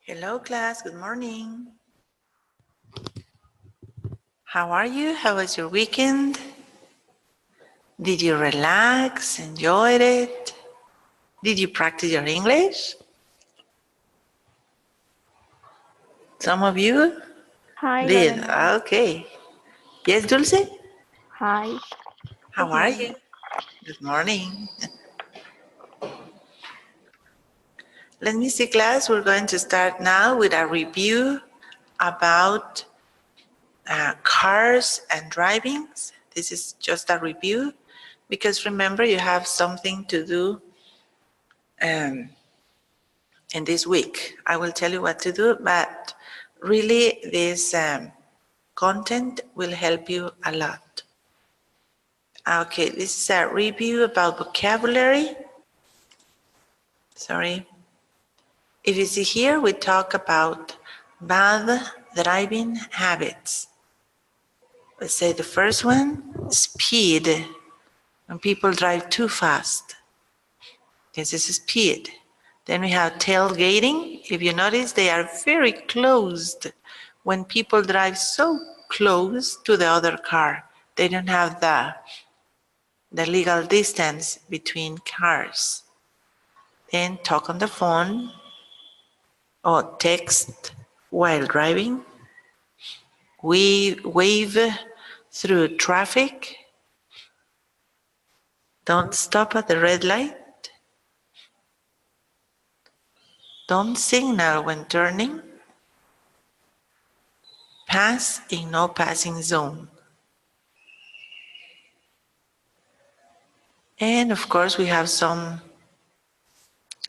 Hello class, good morning. How are you? How was your weekend? Did you relax, enjoyed it? Did you practice your English? Some of you Hi, did. Lorena. Okay. Yes, Dulce? Hi. How Good are morning. you? Good morning. Let me see class, we're going to start now with a review about cars and drivings. This is just a review because remember you have something to do in this week. I will tell you what to do, but really this content will help you a lot. Okay, this is a review about vocabulary. Sorry. If you see here, we talk about bad driving habits. Let's say the first one, speed. When people drive too fast. This is speed. Then we have tailgating. If you notice, they are very closed. When people drive so close to the other car, they don't have the legal distance between cars. Then talk on the phone or text while driving. We wave through traffic. Don't stop at the red light. Don't signal when turning. Pass in no passing zone. And of course, we have some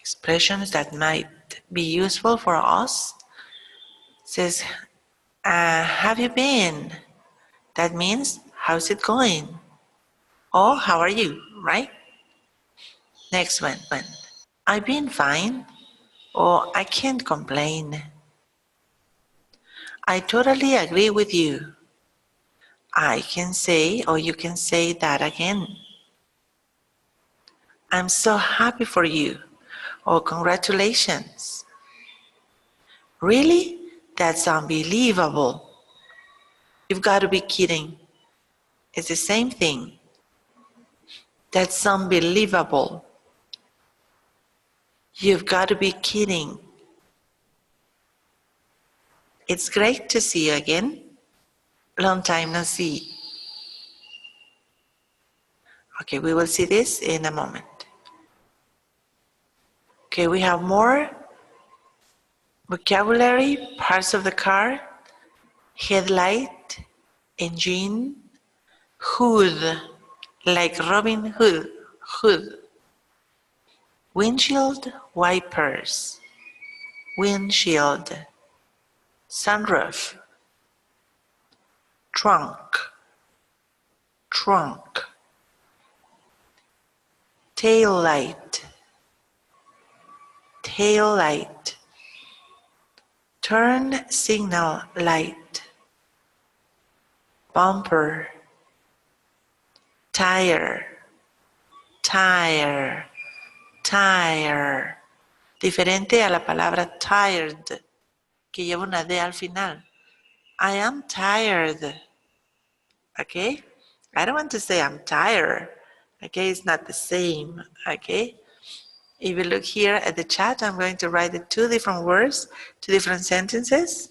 expressions that might be useful for us. It says, have you been? That means, how's it going? Or how are you, right? Next one. I've been fine. Or I can't complain. I totally agree with you. I can say, or you can say that again. I'm so happy for you. Or congratulations. Really? That's unbelievable. You've got to be kidding. It's the same thing. That's unbelievable. You've got to be kidding. It's great to see you again. Long time no see. Okay, we will see this in a moment. Okay, we have more vocabulary, parts of the car, headlight, engine, hood, like Robin Hood, windshield, wipers, windshield, sunroof, trunk, tail light, turn signal light, bumper, tire, diferente a la palabra tired, que lleva una D al final. I am tired. Okay? I don't want to say I'm tired. Okay, it's not the same. Okay? If you look here at the chat, I'm going to write the two different words, two different sentences.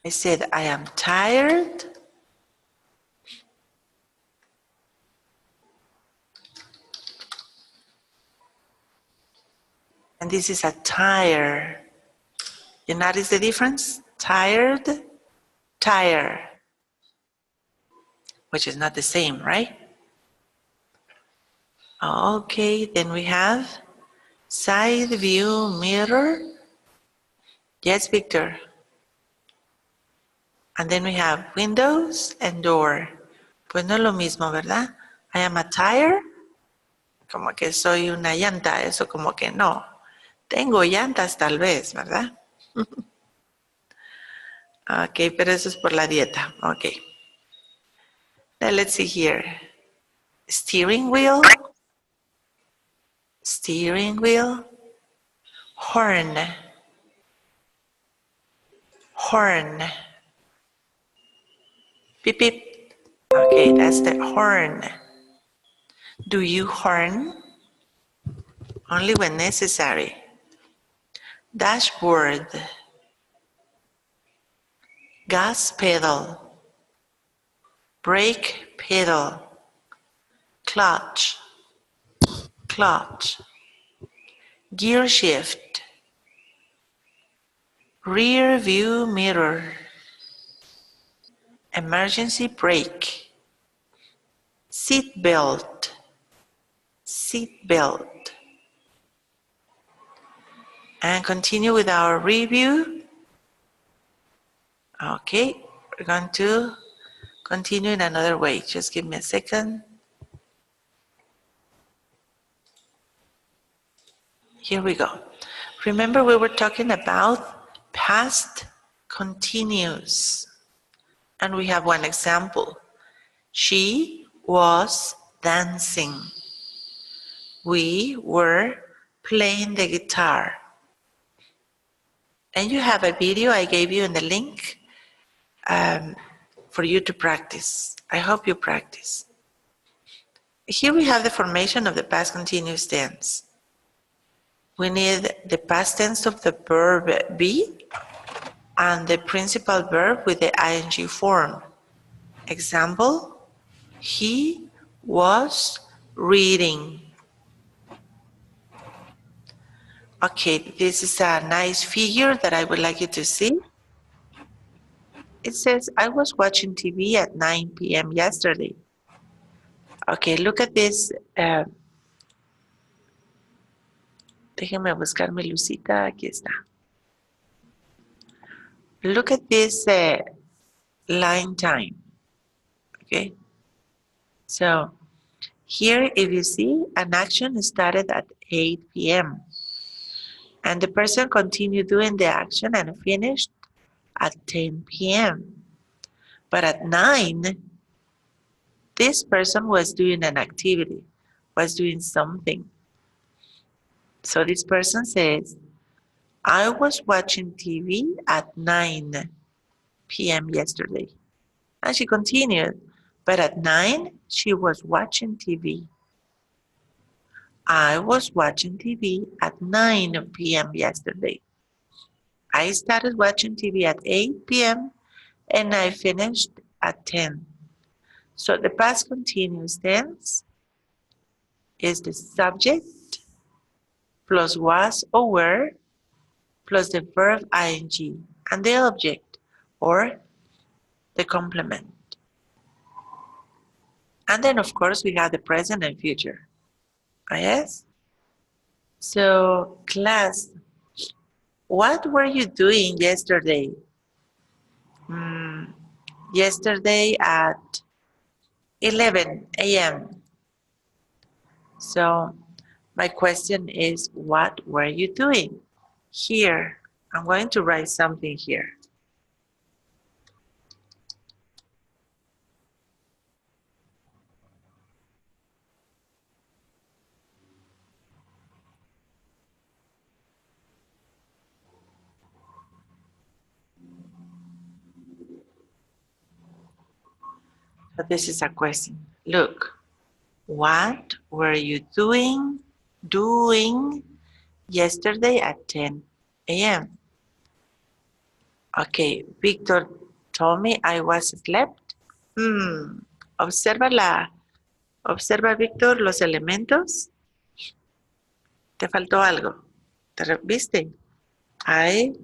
I said, I am tired. And this is a tire. You notice the difference? Tired, tire, which is not the same, right? Okay, then we have side view mirror. Yes, Victor. And then we have windows and door. Pues no es lo mismo, ¿verdad? I am a tire. Como que soy una llanta, eso como que no. Tengo llantas tal vez, ¿verdad? Ok, pero eso es por la dieta. Ok. Now let's see here. Steering wheel, steering wheel, horn, horn, beep beep. Okay, that's the horn. Do you horn? Only when necessary. Dashboard, gas pedal, brake pedal, clutch, clutch, gear shift, rear view mirror, emergency brake, seat belt, seat belt. And continue with our review. Okay, we're going to continue in another way. Just give me a second. Here we go. Remember we were talking about past continuous. And we have one example. She was dancing. We were playing the guitar. And you have a video I gave you in the link for you to practice. I hope you practice. Here we have the formation of the past continuous tense. We need the past tense of the verb be and the principal verb with the ing form. Example, he was reading. Okay, this is a nice figure that I would like you to see. It says, I was watching TV at 9 p.m. yesterday. Okay, look at this. Déjenme buscar mi lucita. Aquí está. Look at this line time. Okay. So here, if you see, an action started at 8 p.m. and the person continued doing the action and finished at 10 p.m. But at 9, this person was doing an activity, was doing something. So this person says, I was watching TV at 9 p.m. yesterday. And she continued, but at 9, she was watching TV. I was watching TV at 9 p.m. yesterday. I started watching TV at 8 p.m. and I finished at 10. So the past continuous tense is the subject plus was or were plus the verb ing and the object or the complement. And then of course we have the present and future. Yes? So class, what were you doing yesterday? Yesterday at 11 a.m. So my question is, what were you doing? Here, I'm going to write something here. So this is a question. Look, what were you doing yesterday at 10 a.m.? Okay, Victor told me I was slept. Observa, Víctor, los elementos. Te faltó algo. ¿Viste? I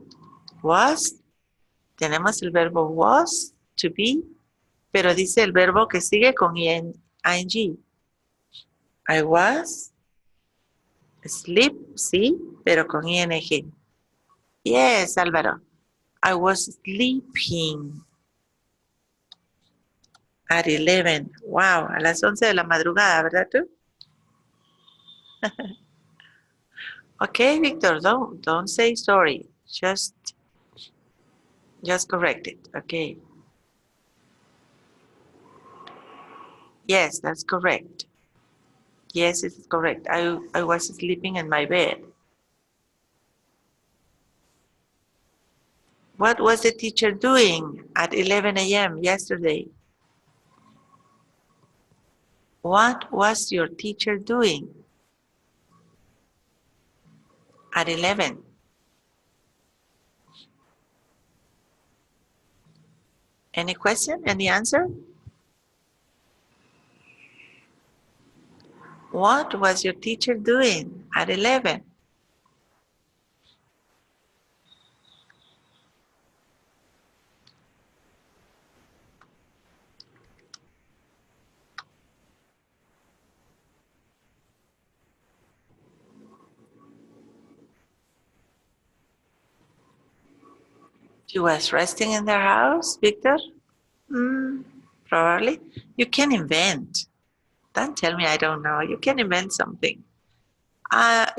was. Tenemos el verbo was, to be, pero dice el verbo que sigue con ing. I was sleep, sí, pero con ing. Yes, Álvaro. I was sleeping at 11. Wow, a las 11 de la madrugada, ¿verdad tú? Okay, Victor, don't say sorry. Just correct it, okay? Yes, that's correct. Yes, it's correct. I was sleeping in my bed. What was the teacher doing at 11 a.m. yesterday? What was your teacher doing at 11? Any question? Any answer? What was your teacher doing at 11? She was resting in their house, Victor? Probably. You can invent. Don't tell me I don't know. You can invent something.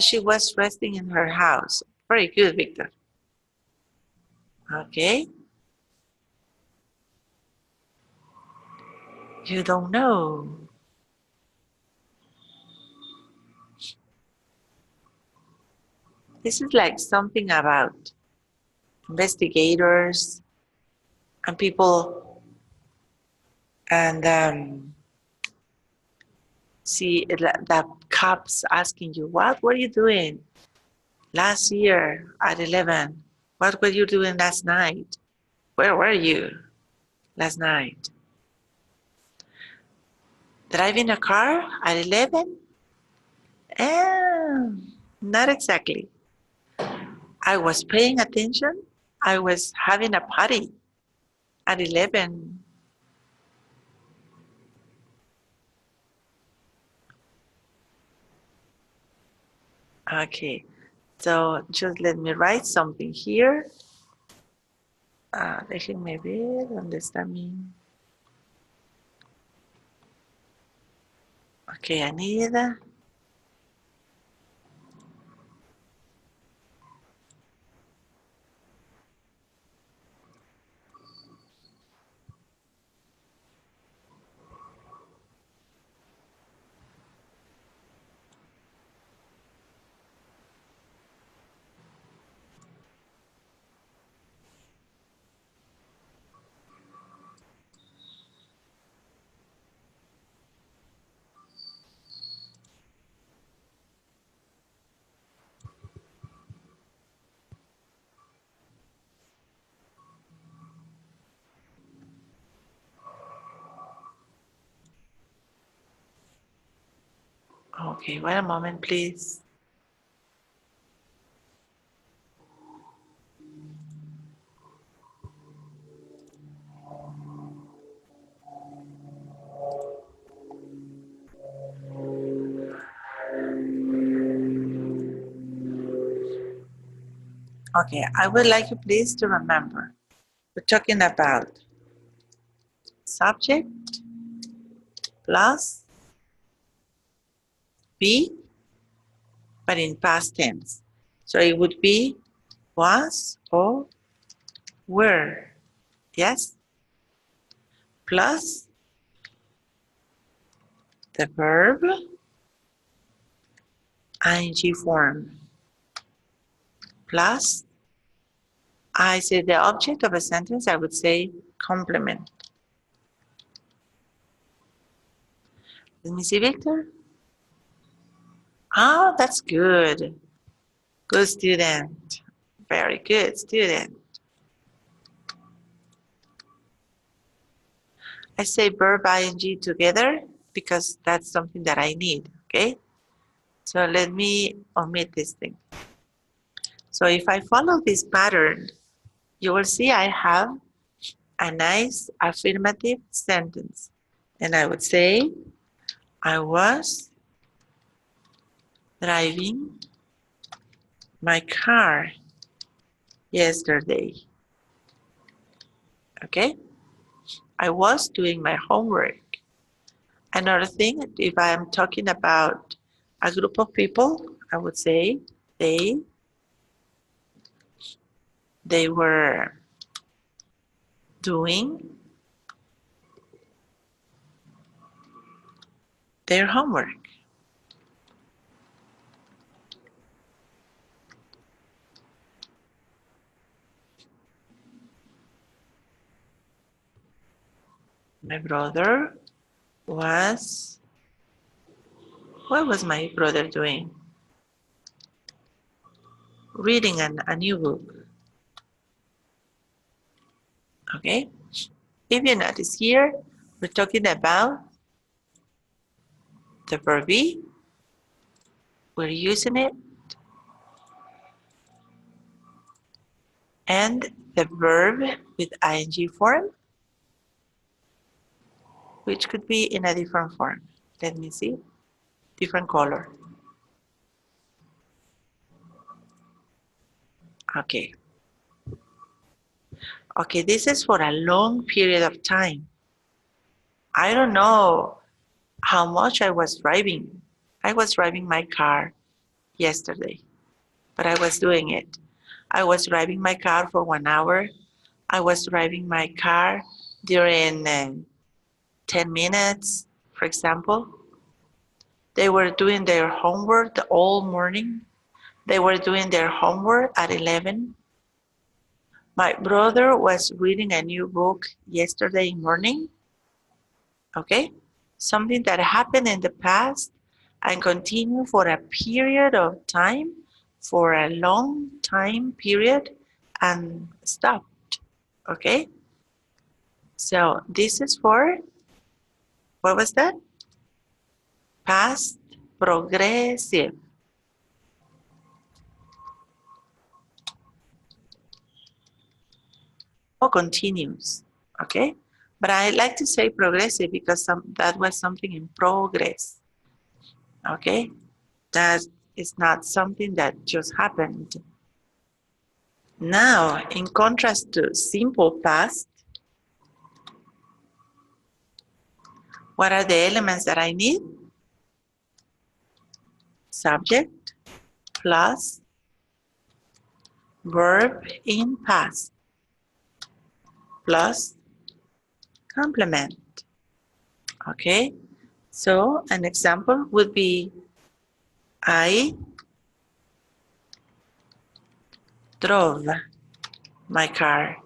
She was resting in her house. Very good, Victor. Okay. You don't know. This is like something about investigators and people and see the cops asking you, what were you doing last year at 11? What were you doing last night? Where were you last night? Driving a car at 11? Not exactly. I was paying attention. I was having a party at 11. Okay, so just let me write something here. Déjenme ver dónde está mi... Okay, I need... Okay, wait a moment, please. Okay, I would like you please to remember, we're talking about subject plus be, but in past tense. So it would be was or were, yes? Plus the verb ing form. Plus, I say the object of a sentence, I would say complement. Let me see, Victor. Oh, that's good. Good student. Very good student. I say verb ing together because that's something that I need, okay? So let me omit this thing. So if I follow this pattern, you will see I have a nice affirmative sentence. And I would say, I was driving my car yesterday. Okay? I was doing my homework. Another thing, if I'm talking about a group of people, I would say they were doing their homework. My brother was, what was my brother doing? Reading a new book. Okay? If you notice here, we're talking about the verb be. We're using it. And the verb with ing form, which could be in a different form. Let me see. Different color. Okay. Okay, this is for a long period of time. I don't know how much I was driving. I was driving my car yesterday, but I was doing it. I was driving my car for 1 hour. I was driving my car during 10 minutes, for example. They were doing their homework all morning. They were doing their homework at 11. My brother was reading a new book yesterday morning. Okay? Something that happened in the past and continue for a period of time, for a long time period, and stopped. Okay? So this is for, what was that? Past progressive. Continues. Okay? But I like to say progressive because that was something in progress. Okay? That is not something that just happened. Now, in contrast to simple past, what are the elements that I need? Subject plus verb in past plus complement. Okay? So, an example would be I drove my car.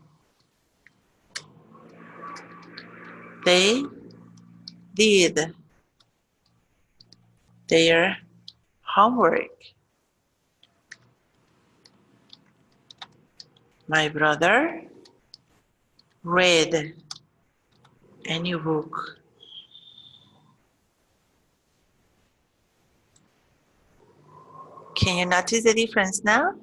They did their homework. My brother read a new book. Can you notice the difference now?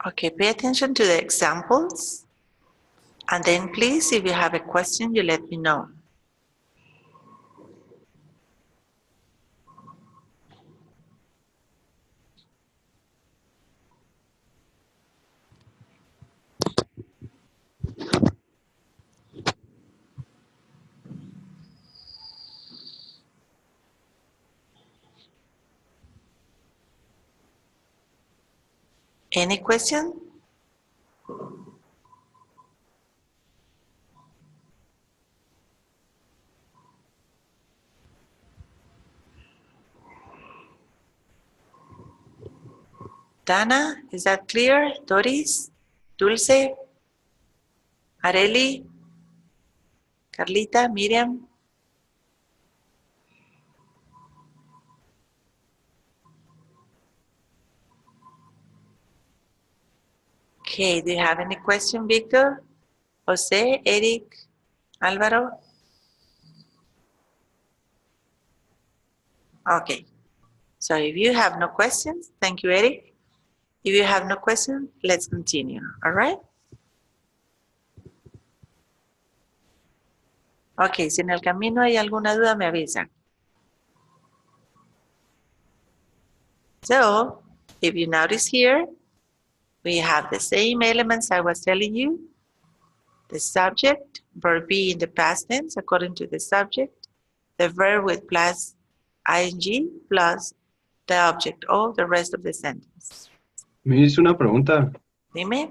Okay, pay attention to the examples. And then please, if you have a question, you let me know. Any question? Dana, is that clear? Doris? Dulce? Areli? Carlita? Miriam? Okay, do you have any question, Victor? Jose? Eric? Álvaro? Okay, so if you have no questions, thank you, Eric. If you have no questions, let's continue, all right? Ok, si en el camino hay alguna duda, me avisan. So, if you notice here, we have the same elements I was telling you. The subject, verb be in the past tense, according to the subject. The verb with plus ing plus the object, all the rest of the sentence. Me hizo una pregunta. Dime.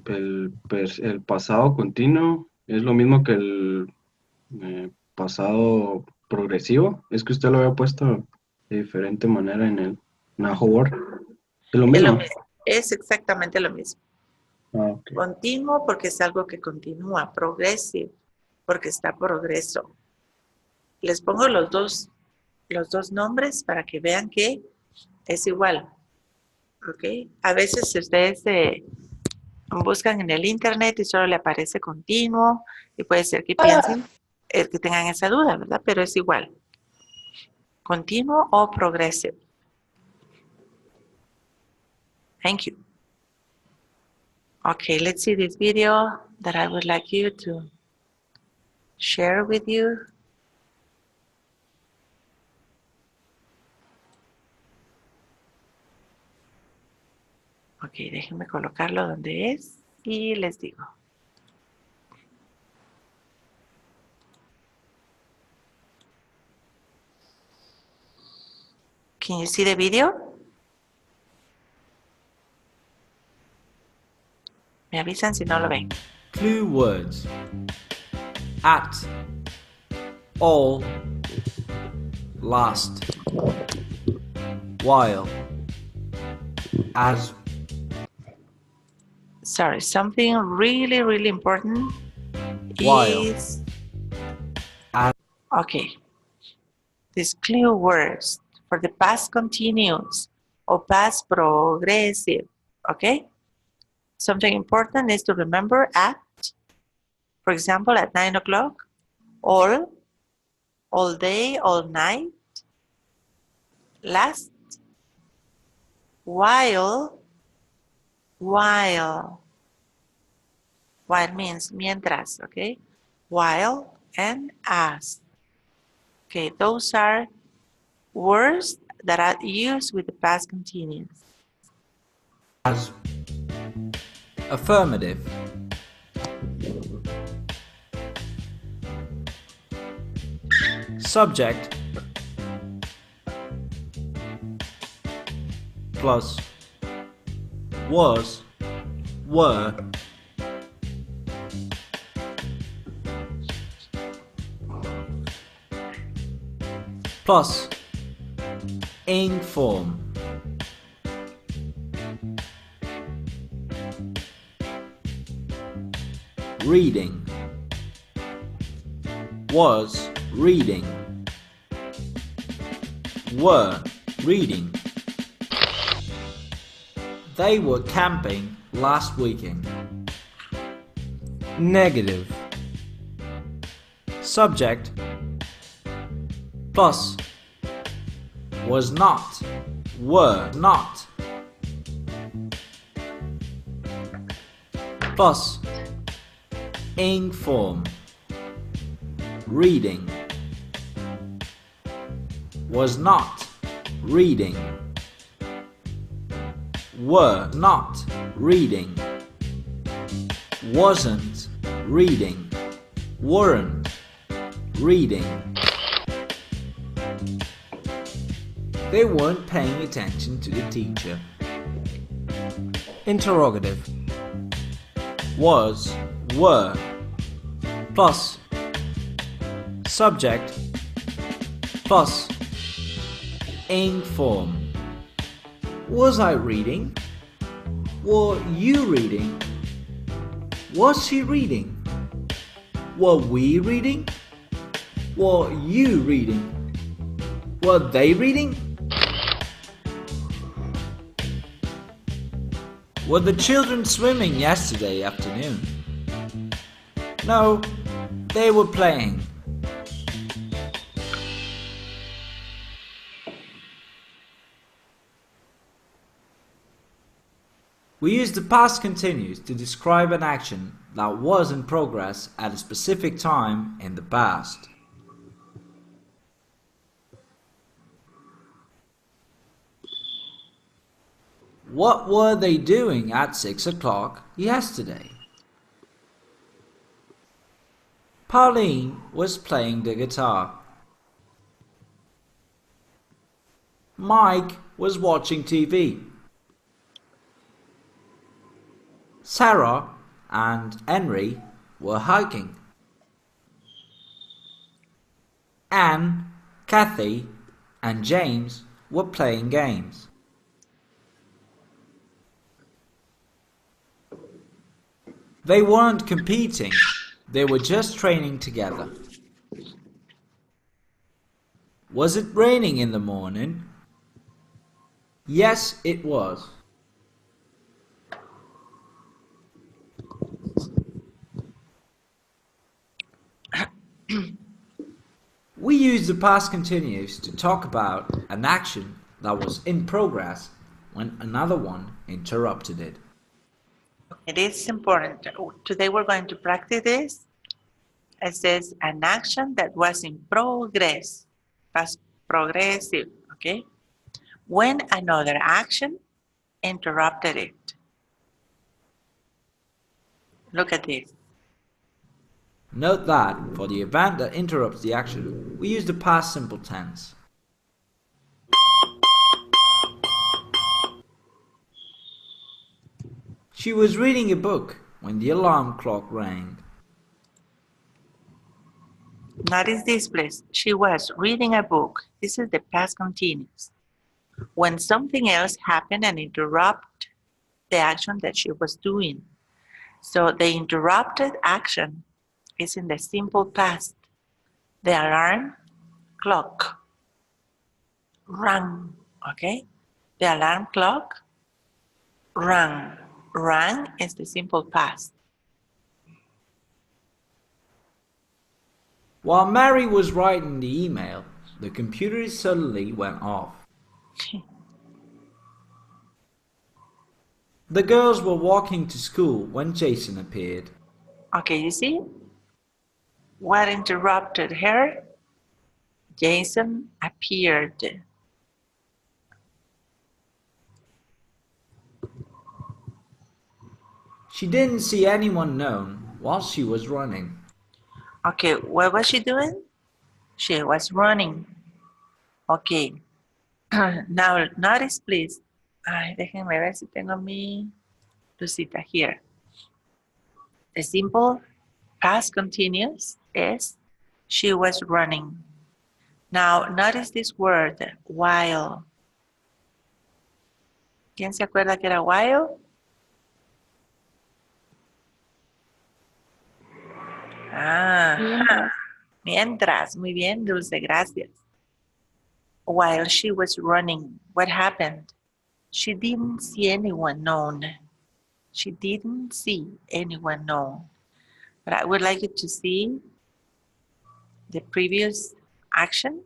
El pasado continuo es lo mismo que el pasado progresivo. Es que usted lo había puesto de diferente manera en el Najo Word. Es lo Es lo mismo. mismo, es exactamente lo mismo. Ah, ok. Continuo porque es algo que continúa, progressive porque está progreso. Les pongo los dos nombres para que vean que es igual. ¿Ok? A veces si ustedes buscan en el internet y solo le aparece continuo y puede ser que piensen que tengan esa duda, ¿verdad? Pero es igual. Continuo o progressive. Thank you. Okay, let's see this video that I would like you to share with you. Ok, déjenme colocarlo donde es y les digo. Can you see the video? Me avisan si no lo ven. Clue words. At, all, last, while, as. Sorry, something really, really important While. is... As. Okay. These clue words for the past continuous or past progressive. Okay? Something important is to remember at, for example, at 9 o'clock, all day, all night, last, while means mientras, okay? While and as. Okay, those are words that are used with the past continuous. As. Affirmative. Subject plus was, were, plus ing form. Reading. Was reading. Were reading. They were camping last weekend. Negative. Subject plus was not, were not, plus ing form. Reading. Was not reading. Were not reading. Wasn't reading. Weren't reading. They weren't paying attention to the teacher. Interrogative. Was, were, plus subject plus ing form. Was I reading? Were you reading? Was she reading? Were we reading? Were you reading? Were they reading? Were the children swimming yesterday afternoon? No, they were playing. We use the past continuous to describe an action that was in progress at a specific time in the past. What were they doing at 6 o'clock yesterday? Pauline was playing the guitar. Mike was watching TV. Sarah and Henry were hiking. Anne, Kathy, and James were playing games. They weren't competing, they were just training together. Was it raining in the morning? Yes, it was. We use the past continuous to talk about an action that was in progress when another one interrupted it. It is important. Today we're going to practice this. It says an action that was in progress, past progressive, okay? When another action interrupted it. Look at this. Note that for the event that interrupts the action, we use the past simple tense. She was reading a book when the alarm clock rang. Notice this, please. She was reading a book. This is the past continuous. When something else happened and interrupt the action that she was doing. So the interrupted action is in the simple past. The alarm clock rang, okay? The alarm clock rang. Rang is the simple past. While Mary was writing the email, the computer suddenly went off. The girls were walking to school when Jason appeared. Okay, you see? What interrupted her? Jason appeared. She didn't see anyone known while she was running. Okay, what was she doing? She was running. Okay. Now, notice, please. Ay, déjenme ver si tengo mi lucita here. The simple past continuous is she was running. Now, notice this word, while. ¿Quién se acuerda que era while? Mientras. Mientras. Muy bien, Dulce, gracias. While she was running, what happened? She didn't see anyone known. She didn't see anyone known. But I would like you to see the previous action.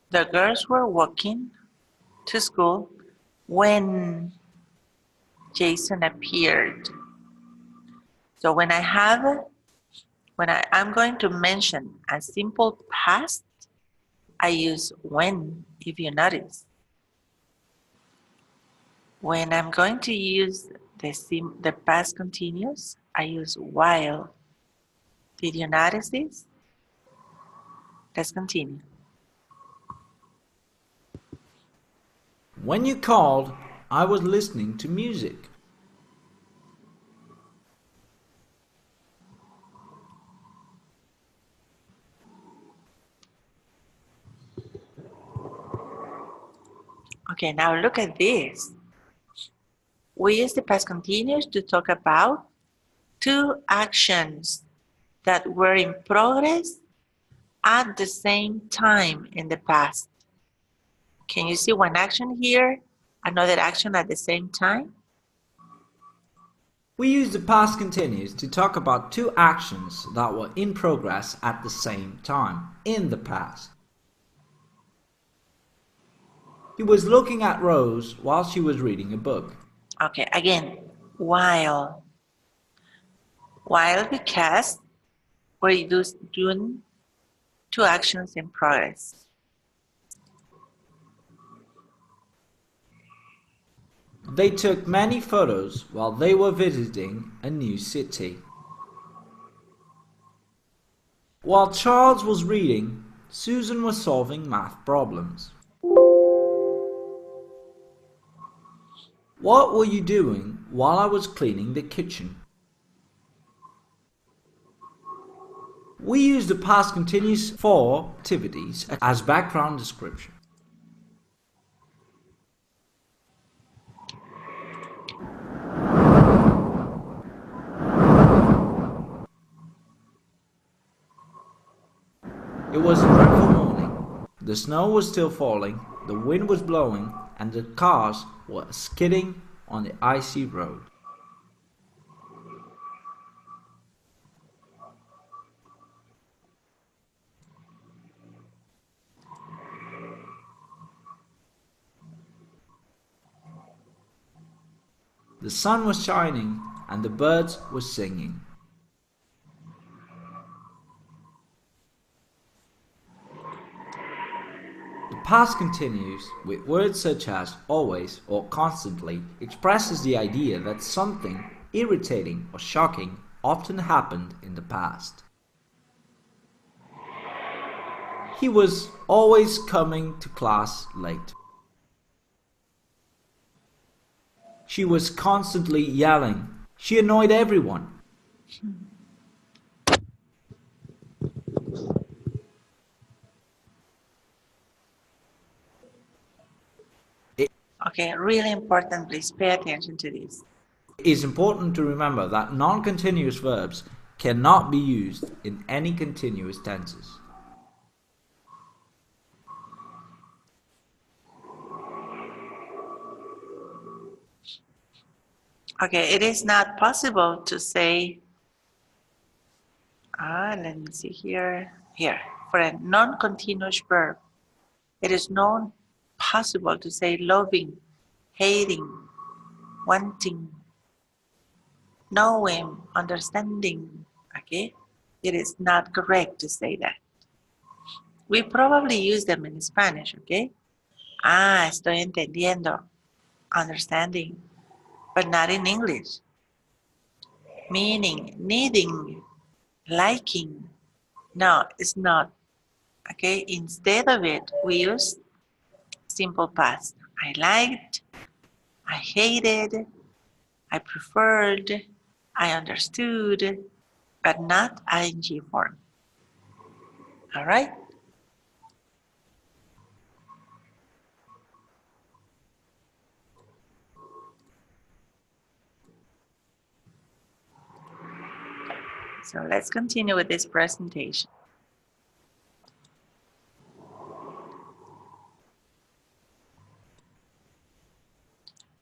The girls were walking to school when Jason appeared. So when I'm going to mention a simple past, I use when, if you notice. When I'm going to use the past continuous, I use while. Did you notice this? Let's continue. When you called, I was listening to music. Okay, now look at this. We use the past continuous to talk about two actions that were in progress at the same time in the past. Can you see one action here, another action at the same time? We use the past continuous to talk about two actions that were in progress at the same time in the past. He was looking at Rose while she was reading a book. Okay, again, while. While because we're doing two actions in progress. They took many photos while they were visiting a new city. While Charles was reading, Susan was solving math problems. What were you doing while I was cleaning the kitchen? We use the past continuous for activities as background description. It was a dreadful morning. The snow was still falling, the wind was blowing, and the cars were skidding on the icy road. The sun was shining and the birds were singing. The past continuous with words such as always or constantly expresses the idea that something irritating or shocking often happened in the past. He was always coming to class late. She was constantly yelling. She annoyed everyone. Okay, really important. Please pay attention to this. It is important to remember that non-continuous verbs cannot be used in any continuous tenses. Okay, it is not possible to say, let me see here, for a non-continuous verb, it is not possible to say loving, hating, wanting, knowing, understanding, okay? It is not correct to say that. We probably use them in Spanish, okay? Estoy entendiendo, understanding, but not in English. Meaning, needing, liking. No, it's not. Okay, instead of it, we use simple past. I liked, I hated, I preferred, I understood, but not ing form. All right? So let's continue with this presentation.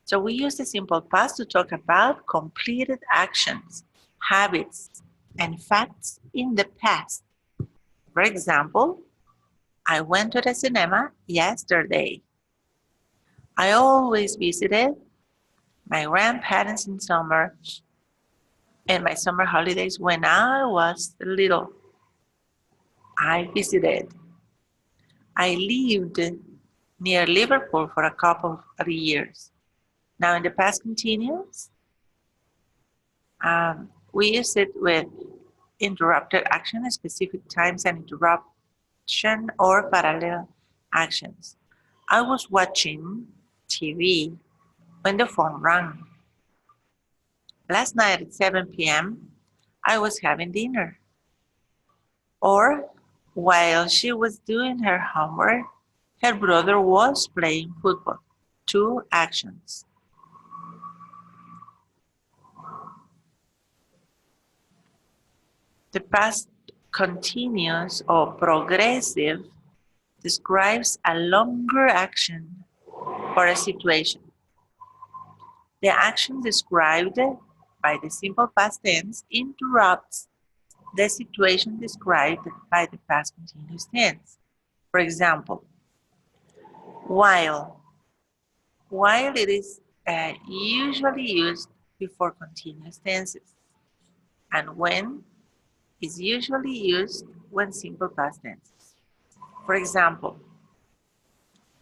So we use the simple past to talk about completed actions, habits, and facts in the past. For example, I went to the cinema yesterday. I always visited my grandparents in summer and my summer holidays when I was little. I visited. I lived near Liverpool for a couple of years. Now in the past continuous, we use it with interrupted action at specific times and interruption or parallel actions. I was watching TV when the phone rang. Last night at 7 p.m., I was having dinner. Or while she was doing her homework, her brother was playing football. 2 actions. The past continuous or progressive describes a longer action or a situation. The action described by the simple past tense interrupts the situation described by the past continuous tense. For example, while it is usually used before continuous tenses, and when is usually used when simple past tenses. For example,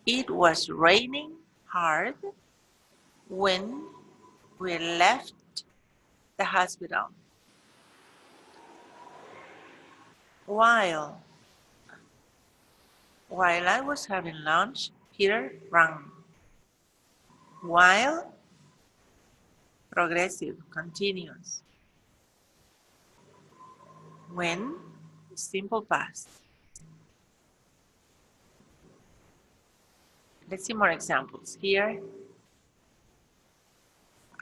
it was raining hard when we left the hospital. While I was having lunch, Peter rang. While progressive, continuous. When, simple past. Let's see more examples here.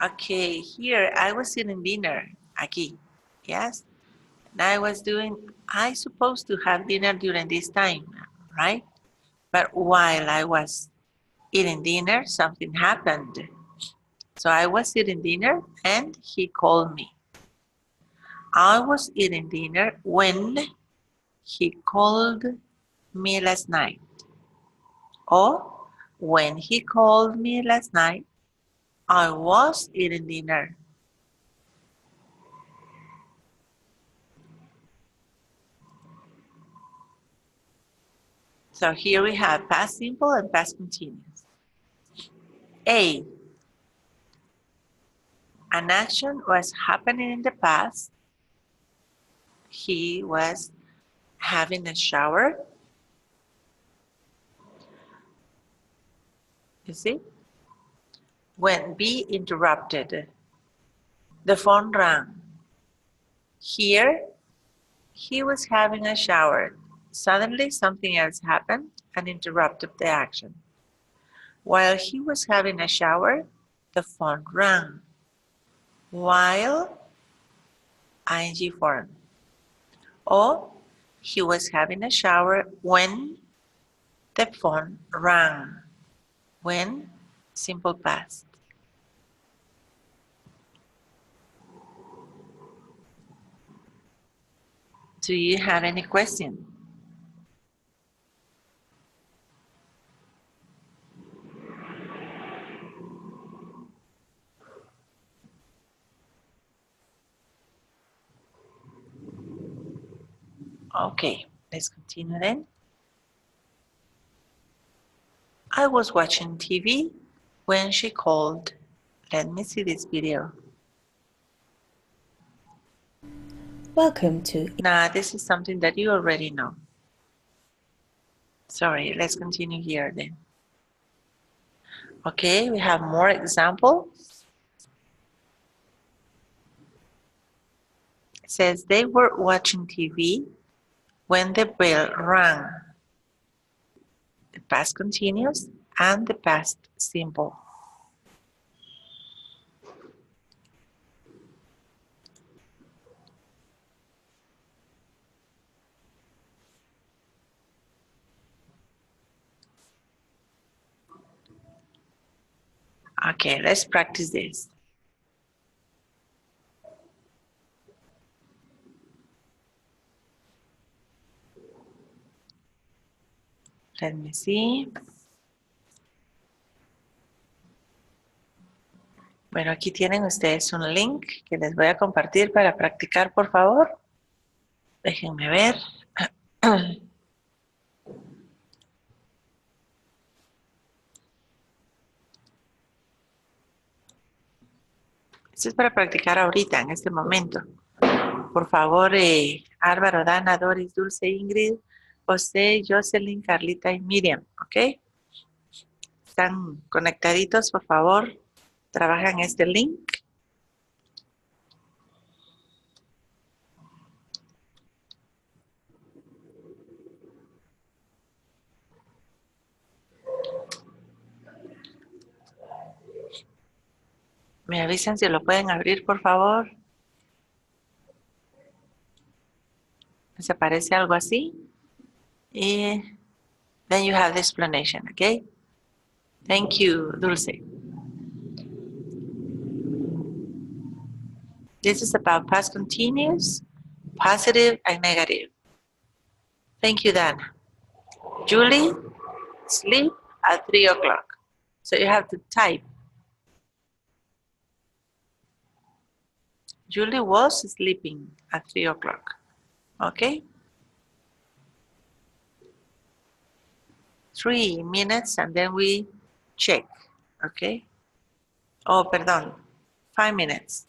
Okay, here I was eating dinner, aquí, yes? And I supposed to have dinner during this time, right? But while I was eating dinner, something happened. So I was eating dinner and he called me. I was eating dinner when he called me last night. Or when he called me last night, I was eating dinner. So here we have past simple and past continuous. A, an action was happening in the past. He was having a shower. You see? When B interrupted, the phone rang. Here, he was having a shower. Suddenly, something else happened and interrupted the action. While he was having a shower, the phone rang. While ing form. Or he was having a shower when the phone rang. When, simple past. Do you have any question? Okay, let's continue then. I was watching TV when she called. Let me see this video. Welcome to Now, this is something that you already know. Sorry, let's continue here then. Okay, we have more examples. It says they were watching TV when the bell rang. The past continuous and the past simple. Okay, let's practice this. Let me see. Bueno, aquí tienen ustedes un link que les voy a compartir para practicar, por favor. Déjenme ver. Esto es para practicar ahorita, en este momento. Por favor, Álvaro, Dana, Doris, Dulce, Ingrid, José, Jocelyn, Carlita y Miriam, ¿ok? ¿Están conectaditos, por favor? Trabajan este link. Me avisan si lo pueden abrir, por favor. ¿Les aparece algo así? Y then you have the explanation, okay? Thank you, Dulce. This is about past continuous, positive and negative. Thank you, Dan. Julie, sleep at 3 o'clock. So you have to type. Julie was sleeping at 3 o'clock. Okay? 3 minutes and then we check. Okay? Oh, perdón. 5 minutes.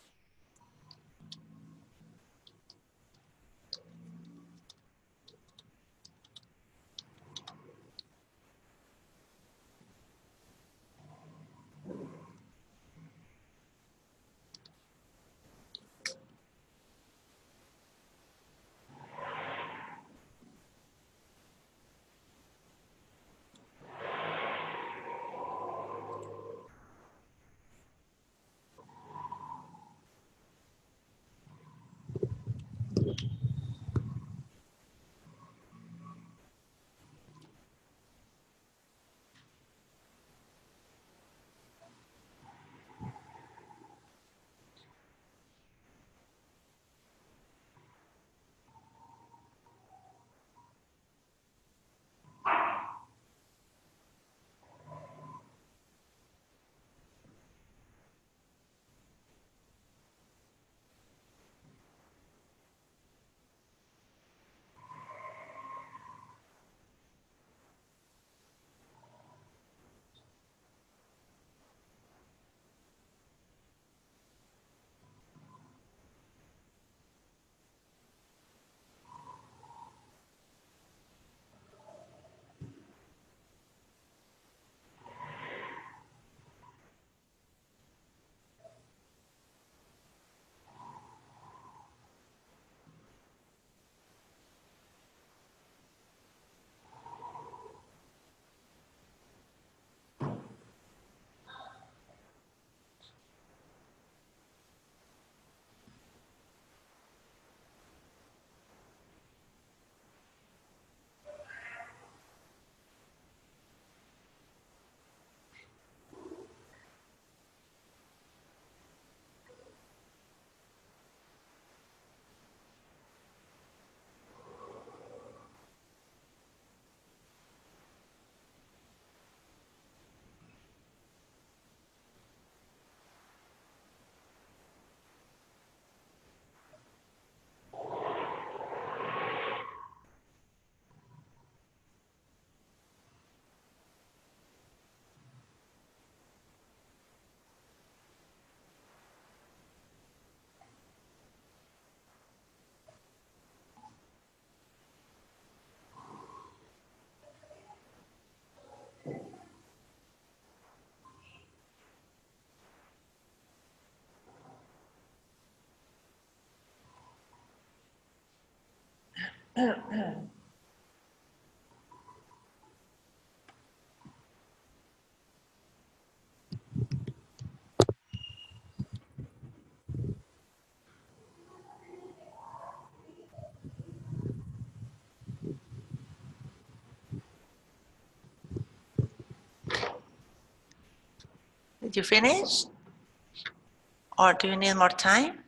Did you finish? Or do you need more time?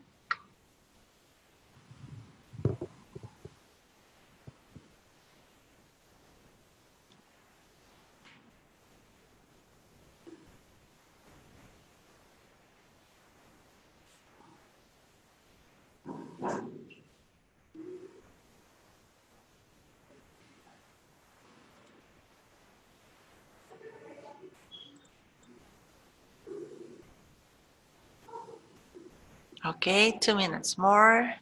Okay, 2 minutes more.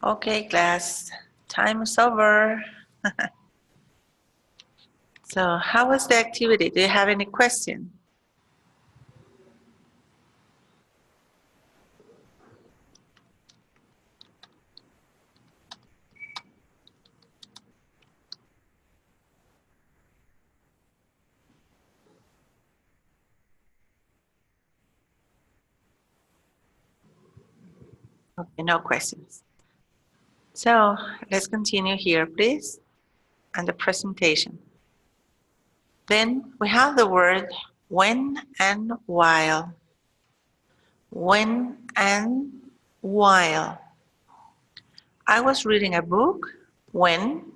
Okay, class, time is over. So how was the activity? Do you have any question? Okay, no questions. So let's continue here, please, and the presentation. Then we have the word when and while. When and while. I was reading a book when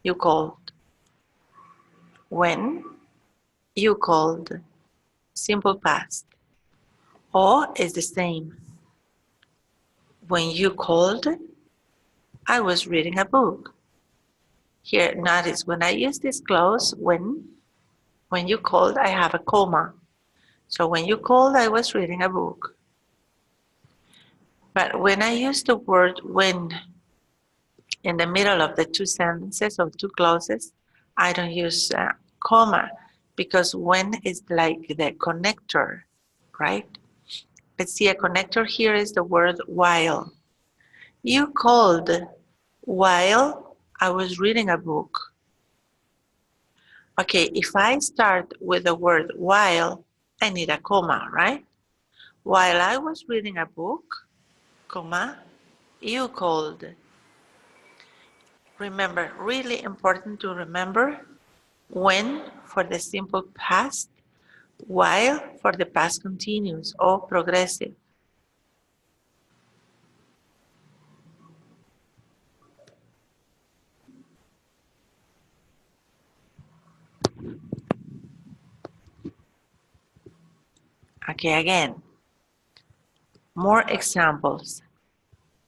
you called. When you called. Simple past. Or is the same. When you called, I was reading a book. Here, notice when I use this clause, when you called, I have a comma. So when you called, I was reading a book. But when I use the word when, In the middle of the two sentences or two clauses, I don't use comma because when is like the connector, right? Let's see, a connector here is the word while. You called while I was reading a book. Okay, if I start with the word while, I need a comma, right? While I was reading a book, comma, you called. Remember, really important to remember when for the simple past, while for the past continuous or progressive. Okay, again, more examples.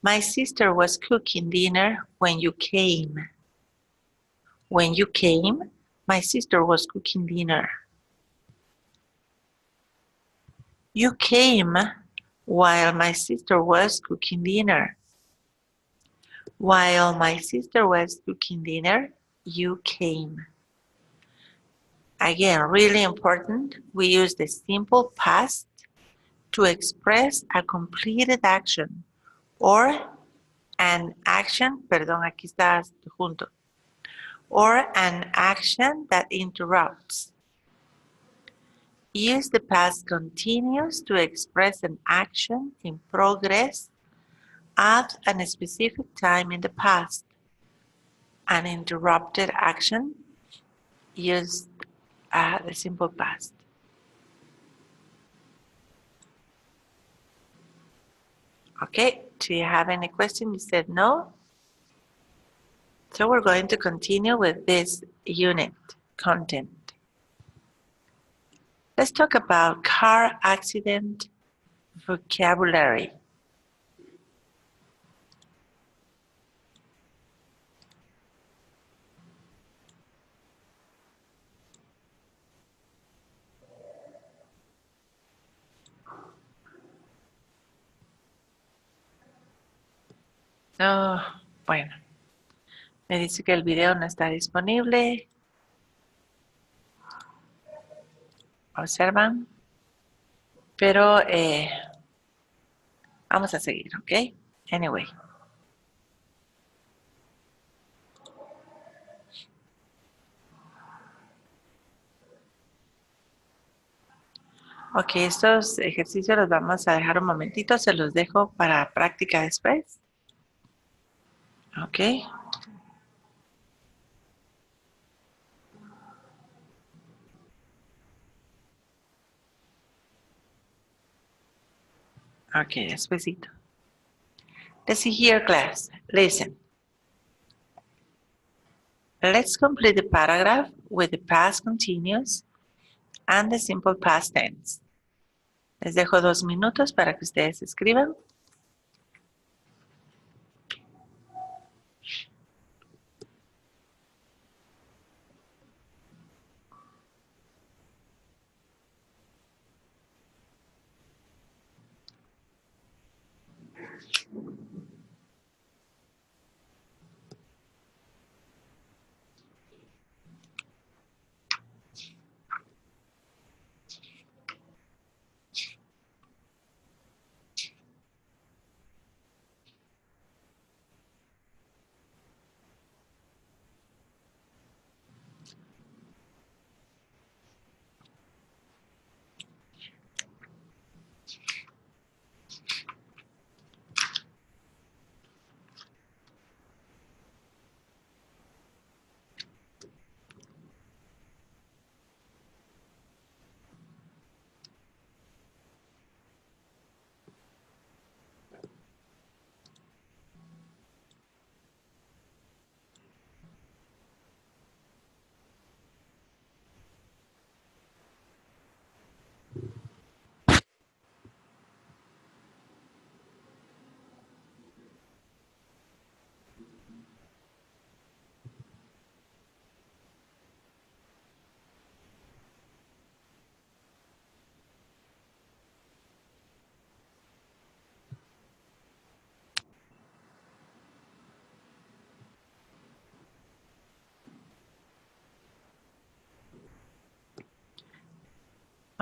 My sister was cooking dinner when you came. When you came, my sister was cooking dinner. You came while my sister was cooking dinner. While my sister was cooking dinner, you came. Again, really important, we use the simple past to express a completed action or an action, perdón, aquí está junto, or an action that interrupts. Use the past continuous to express an action in progress at a specific time in the past. An interrupted action, use the simple past. Okay, do you have any question? You said no. So we're going to continue with this unit content. Let's talk about car accident vocabulary. Oh, bueno, me dice que el video no está disponible. Observan. Pero vamos a seguir, ¿ok? Anyway. Ok, estos ejercicios los vamos a dejar un momentito, se los dejo para práctica después. Ok. Ok, despacito. Let's see here, class. Listen. Let's complete the paragraph with the past continuous and the simple past tense. Les dejo 2 minutos para que ustedes escriban.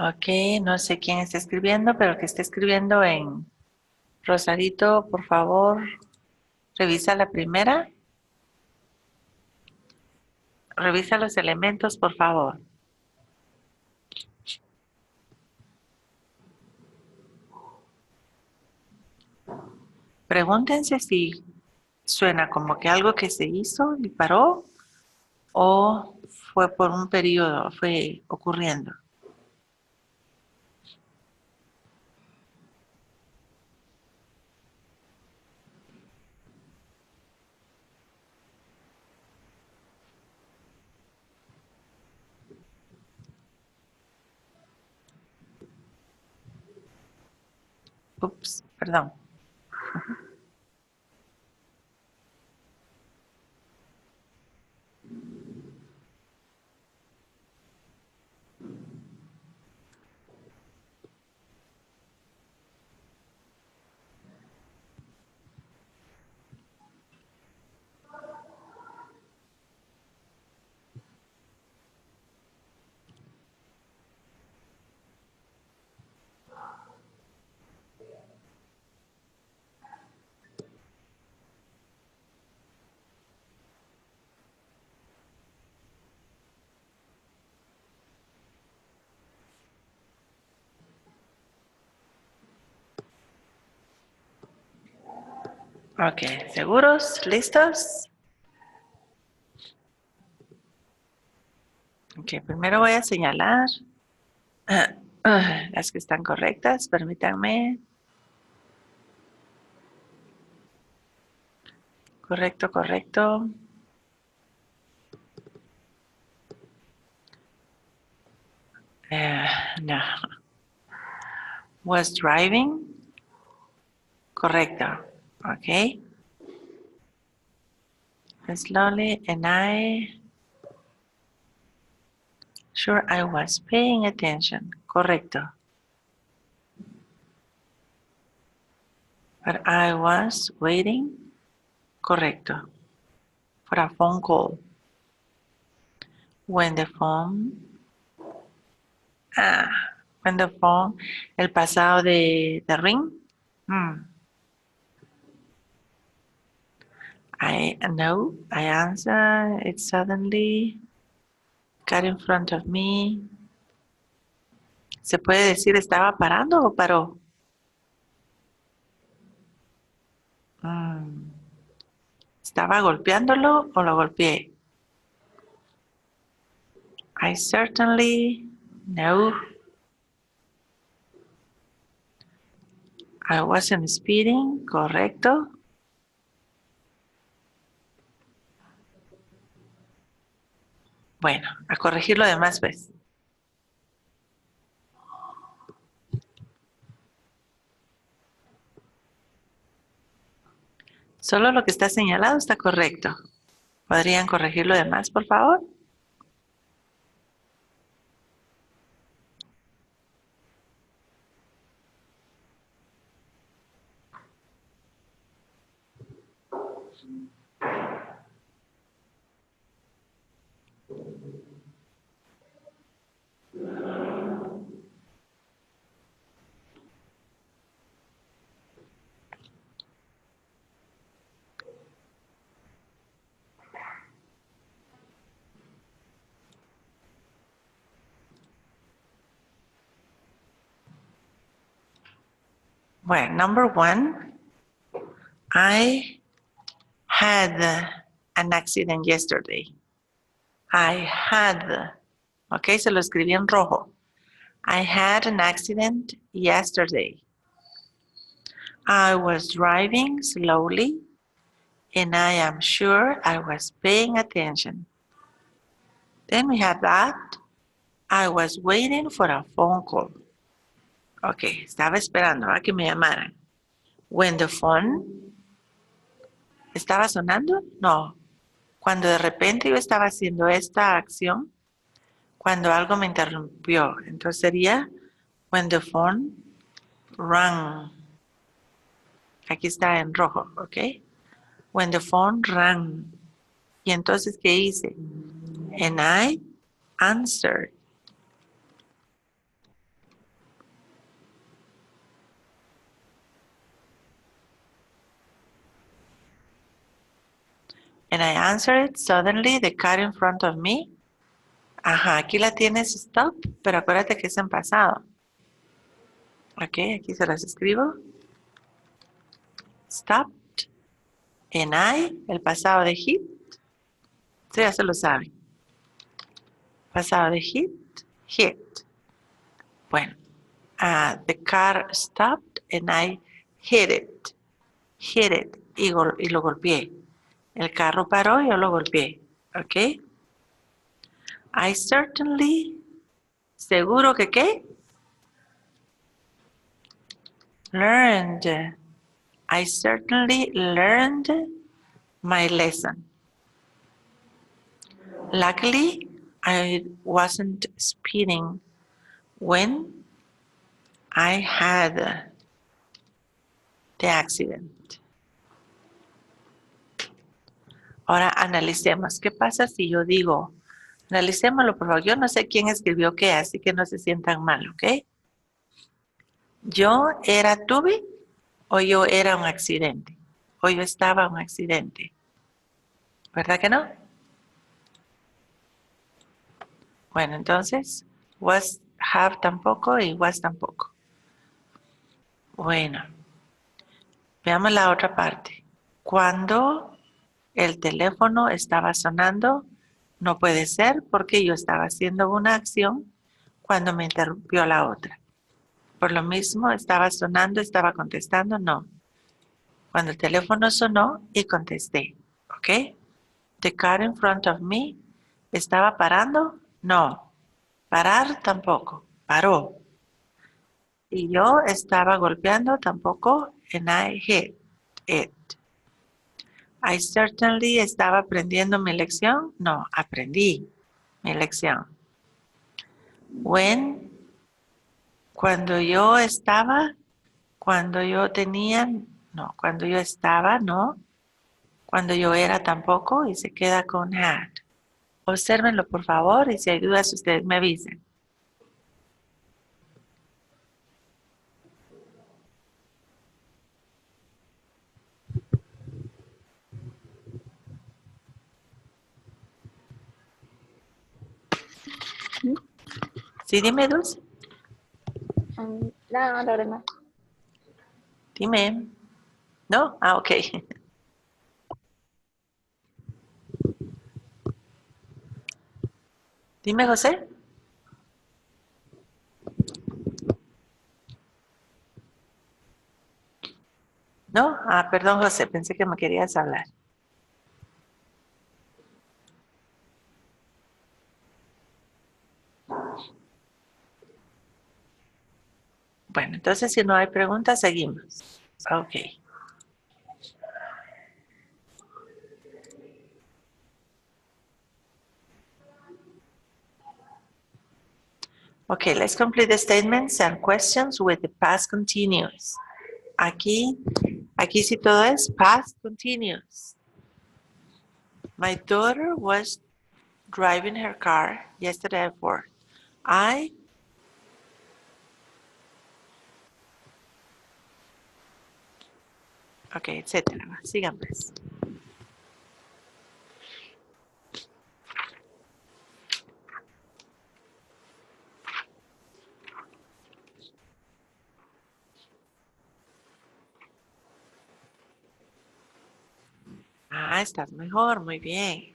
Ok, no sé quién está escribiendo, pero el que esté escribiendo en rosadito, por favor, revisa la primera. Revisa los elementos, por favor. Pregúntense si suena como que algo que se hizo y paró o fue por un periodo, fue ocurriendo. Ups, perdón. Ok, ¿seguros? ¿Listos? Ok, primero voy a señalar las que están correctas, permítanme. Correcto, correcto. No. Was driving. Correcto. Ok. Slowly and sure I was paying attention. Correcto. But I was waiting. Correcto. For a phone call. When the phone. When the phone. El pasado de ring. I know. I answer. It suddenly got in front of me. ¿Se puede decir estaba parando o paró? ¿Estaba golpeándolo o lo golpeé? I certainly know. I wasn't speeding. Correcto. Bueno, a corregir lo demás, pues. Solo lo que está señalado está correcto. ¿Podrían corregir lo demás, por favor? Bueno, number one, I had an accident yesterday. I had, ok, se lo escribí en rojo. I had an accident yesterday. I was driving slowly and I am sure I was paying attention. Then we have that. I was waiting for a phone call. Ok, estaba esperando a que me llamaran. When the phone estaba sonando, no. Cuando de repente yo estaba haciendo esta acción, cuando algo me interrumpió. Entonces sería when the phone rang. Aquí está en rojo, ¿ok? When the phone rang. Y entonces, ¿qué hice? And I answered. And I answered, suddenly the car in front of me. Ajá, aquí la tienes stop, pero acuérdate que es en pasado. Ok, aquí se las escribo. Stopped. And I, el pasado de hit. Esto ya se lo saben. Pasado de hit, hit. Bueno, the car stopped and I hit it. Hit it. Y lo golpeé. El carro paró y yo lo golpeé. ¿Ok? I certainly, seguro que qué? Learned. I certainly learned my lesson. Luckily, I wasn't speeding when I had the accident. Ahora analicemos. ¿Qué pasa si yo digo? Analicémoslo, por favor. Yo no sé quién escribió qué, así que no se sientan mal, ¿ok? ¿Yo tuve o yo era un accidente? O yo estaba en un accidente. ¿Verdad que no? Bueno, entonces, was, have tampoco y was tampoco. Bueno, veamos la otra parte. Cuando el teléfono estaba sonando, no puede ser porque yo estaba haciendo una acción cuando me interrumpió la otra. Por lo mismo, estaba sonando, estaba contestando, no. Cuando el teléfono sonó y contesté, ¿ok? The car in front of me, ¿estaba parando? No. Parar tampoco, paró. Y yo estaba golpeando tampoco, and I hit it. I certainly estaba aprendiendo mi lección. No, aprendí mi lección. When, cuando yo estaba, cuando yo tenía, no, cuando yo estaba, no. Cuando yo era tampoco y se queda con had. Obsérvenlo por favor y si hay dudas ustedes me avisen. Sí, dime, Dulce. No, Lorena. Dime. ¿No? Ah, ok. Dime, José. ¿No? Ah, perdón, José. Pensé que me querías hablar. Bueno, entonces si no hay preguntas, seguimos. Ok. Okay, let's complete the statements and questions with the past continuous. Aquí sí todo es past continuous. My daughter was driving her car yesterday at work. Ok, etcétera. Sigan pues. Ah, estás mejor, muy bien.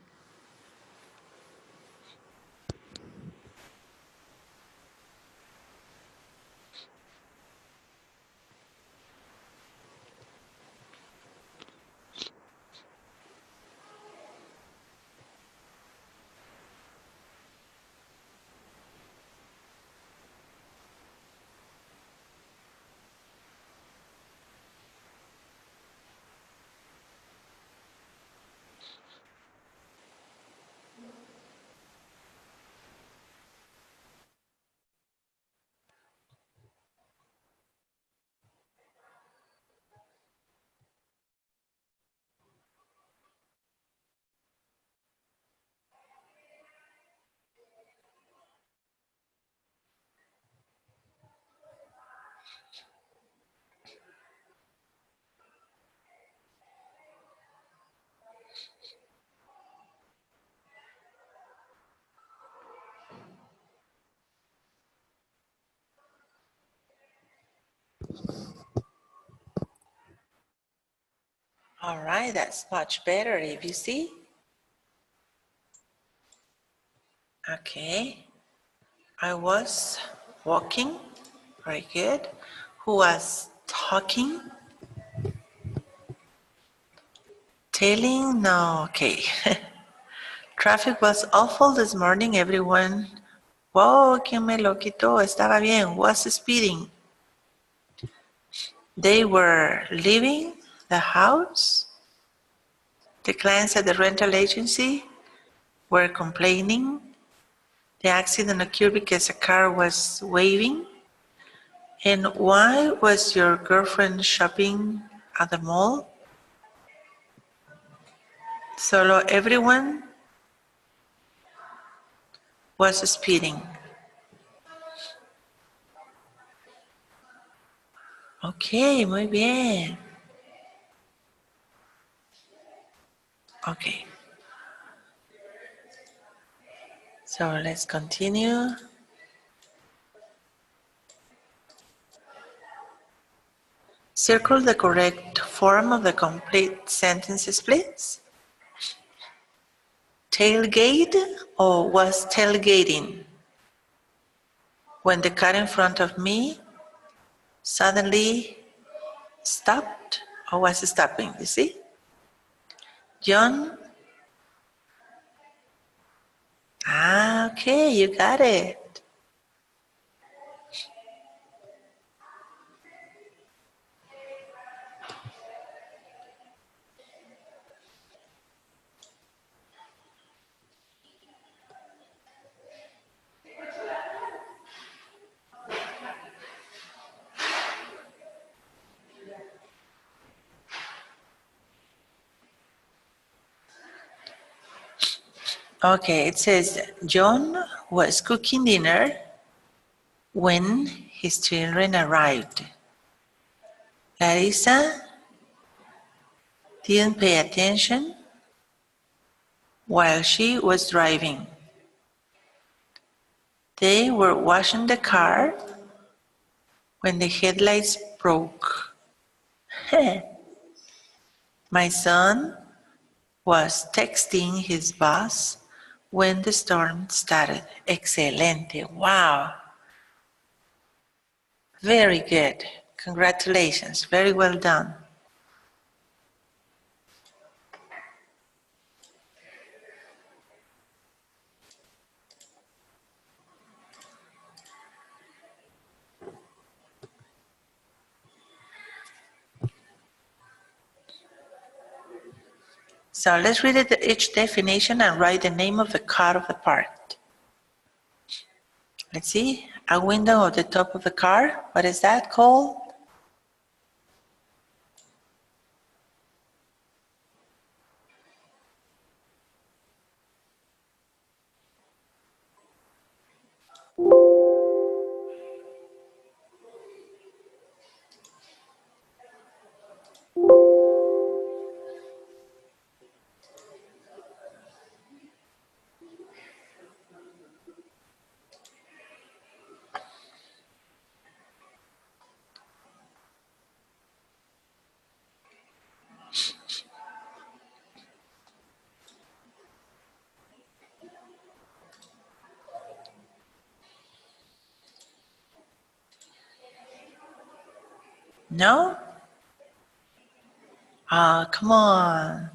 All right, that's much better. If you see. Okay. I was walking. Very good. Who was talking? Telling? No. Okay. Traffic was awful this morning. Everyone. Wow, ¿quién me lo quitó? Estaba bien. Was speeding. They were leaving the house. The clients at the rental agency were complaining. The accident occurred because a car was waving. And why was your girlfriend shopping at the mall? Solo everyone was speeding. Ok, muy bien. Okay. So let's continue. Circle the correct form of the complete sentences, please. Tailgate or was tailgating? When the car in front of me suddenly stopped or was stopping, you see? John? Ah, okay, you got it. Okay, it says John was cooking dinner when his children arrived. Larissa didn't pay attention while she was driving. They were washing the car when the headlights broke. My son was texting his boss when the storm started. Excelente. Wow. Very good. Congratulations. Very well done. So let's read each definition and write the name of the car of the part. Let's see. A window at the top of the car. What is that called? No? Ah, come on.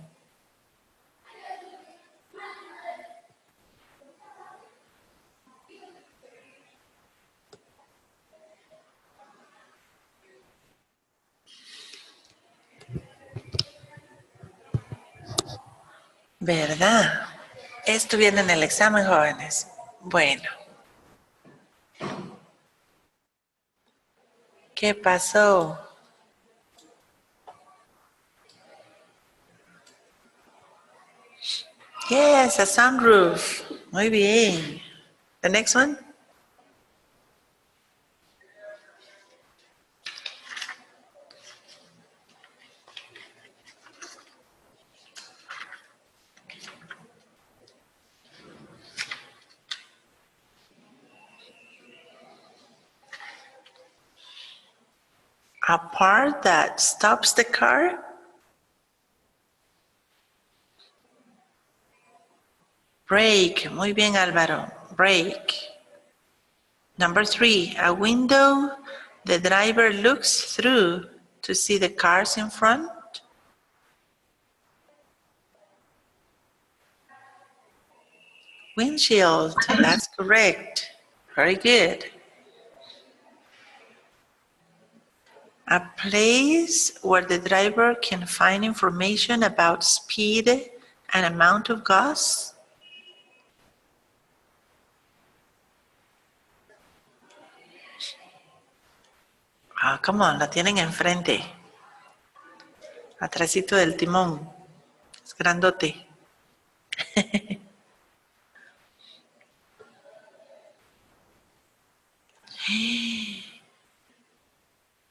¿Verdad? Esto viene en el examen, jóvenes. Bueno. ¿Qué pasó? Yes, a sunroof. Muy bien. The next one? A part that stops the car? Break. Muy bien, Álvaro. Break. Number 3, a window the driver looks through to see the cars in front. Windshield. That's correct. Very good. A place where the driver can find information about speed and amount of gas. Ah, come on, la tienen enfrente. Atrásito del timón. Es grandote.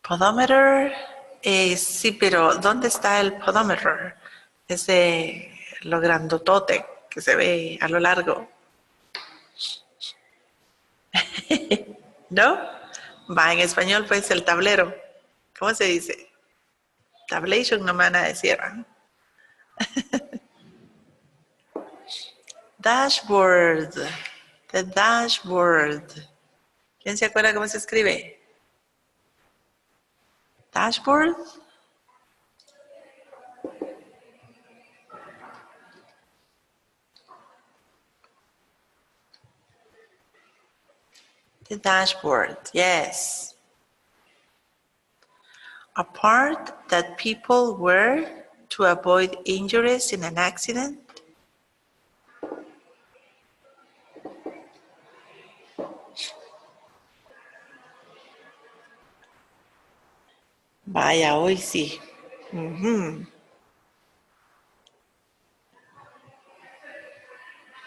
Podometer. Sí, pero ¿dónde está el podometer? Es de lo grandotote que se ve a lo largo. ¿No? Va, en español pues el tablero. ¿Cómo se dice? Tablation no me van a decir. ¿Eh? Dashboard. The dashboard. ¿Quién se acuerda cómo se escribe? Dashboard. The dashboard, yes. A part that people wear to avoid injuries in an accident. Vaya, hoy sí.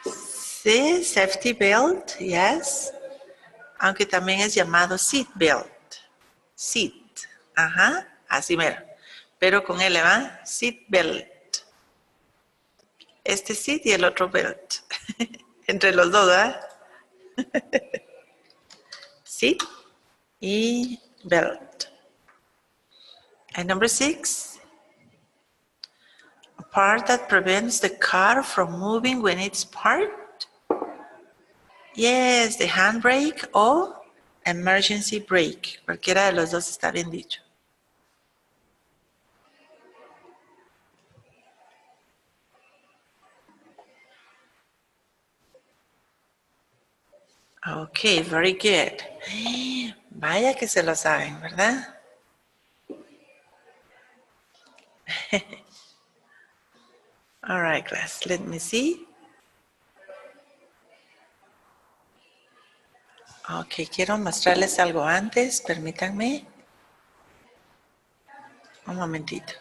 Sí, safety belt, yes. Aunque también es llamado seat belt. Seat, ajá, así mero. Pero con L, ¿va? Seat belt. Este seat y el otro belt. Entre los dos, ¿verdad? Seat y belt. And number 6, a part that prevents the car from moving when it's parked. Yes, the handbrake o emergency brake. Cualquiera de los dos está bien dicho. Okay, very good. Vaya que se lo saben, ¿verdad? All right, class, let me see. Ok, quiero mostrarles algo antes, permítanme. Un momentito.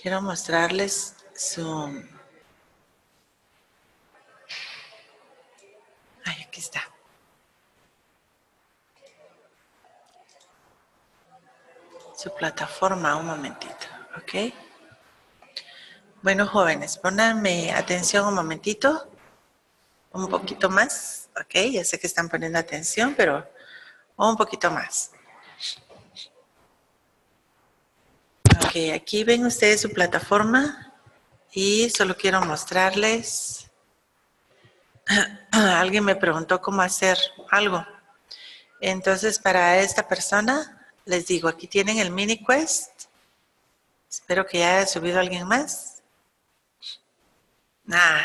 Quiero mostrarles su... Ay, aquí está. Su plataforma, un momentito, ¿ok? Bueno, jóvenes, pónganme atención un momentito. Un poquito más, ¿ok? Ya sé que están poniendo atención, pero un poquito más. Ok, aquí ven ustedes su plataforma y solo quiero mostrarles. Alguien me preguntó cómo hacer algo. Entonces, para esta persona, les digo, aquí tienen el mini quest. Espero que ya haya subido alguien más.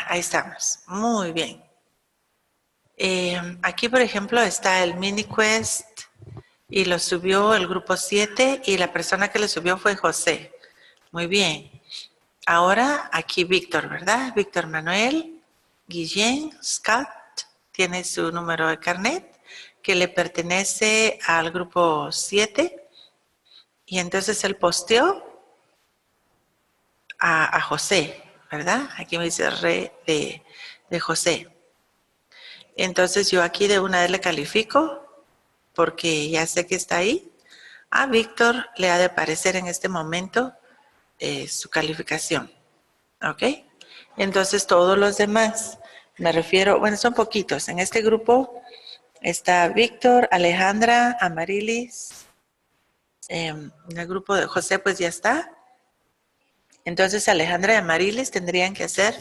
Ahí estamos. Muy bien. Aquí, por ejemplo, está el mini quest y lo subió el grupo 7 y la persona que lo subió fue José. Muy bien. Ahora aquí Víctor, ¿verdad? Víctor Manuel, Guillén, Scott, tiene su número de carnet que le pertenece al grupo 7 y entonces él posteó a José, ¿verdad? Aquí me dice re de José. Entonces yo aquí de una vez le califico porque ya sé que está ahí. A Víctor le ha de aparecer en este momento su calificación. ¿Ok? Entonces todos los demás, me refiero, bueno, son poquitos. En este grupo está Víctor, Alejandra, Amarilis. En el grupo de José pues ya está. Entonces Alejandra y Amarilis tendrían que hacer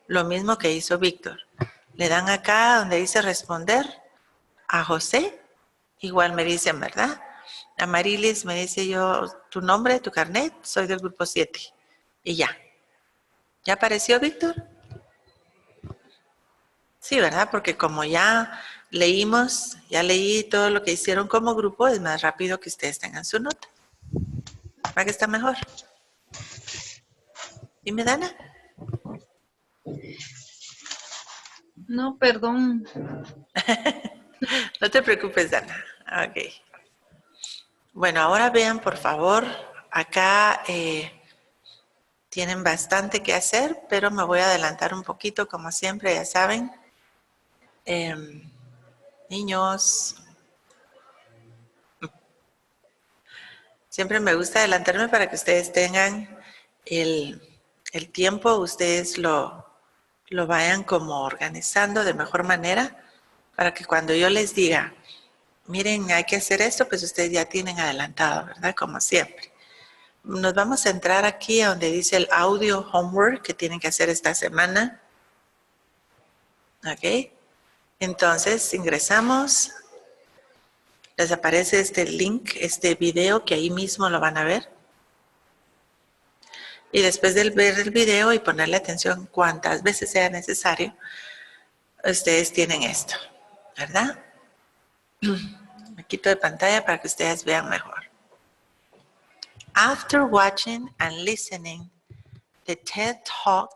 lo mismo que hizo Víctor. Le dan acá donde dice responder a José, igual me dicen, ¿verdad? Amarilis me dice yo tu nombre, tu carnet, soy del grupo 7. Y ya. ¿Ya apareció Víctor? Sí, ¿verdad? Porque como ya leímos, ya leí todo lo que hicieron como grupo, es más rápido que ustedes tengan su nota. ¿Para que está mejor? Dime, Dana. No, perdón. No te preocupes, Dana. Ok. Bueno, ahora vean, por favor, acá tienen bastante que hacer, pero me voy a adelantar un poquito, como siempre, ya saben. Niños, siempre me gusta adelantarme para que ustedes tengan el tiempo, ustedes lo vayan como organizando de mejor manera, para que cuando yo les diga, miren, hay que hacer esto, pues ustedes ya tienen adelantado, ¿verdad? Como siempre. Nos vamos a entrar aquí a donde dice el audio homework que tienen que hacer esta semana. ¿Ok? Entonces ingresamos. Les aparece este link, este video que ahí mismo lo van a ver. Y después de ver el video y ponerle atención cuantas veces sea necesario, ustedes tienen esto, ¿verdad? Me quito de pantalla para que ustedes vean mejor. After watching and listening the TED Talk,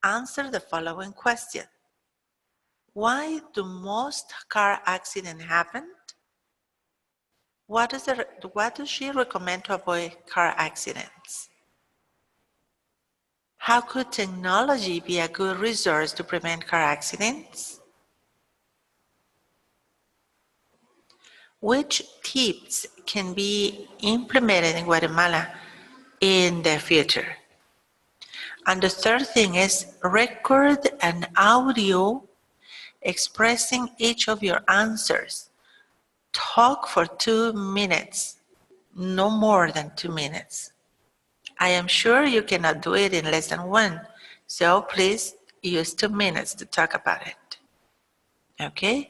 answer the following question. Why do most car accidents happen? What does she recommend to avoid car accidents? How could technology be a good resource to prevent car accidents? Which tips can be implemented in Guatemala in the future? And the third thing is record an audio expressing each of your answers. Talk for 2 minutes, no more than 2 minutes. I am sure you cannot do it in less than 1, so please use 2 minutes to talk about it. ¿Ok?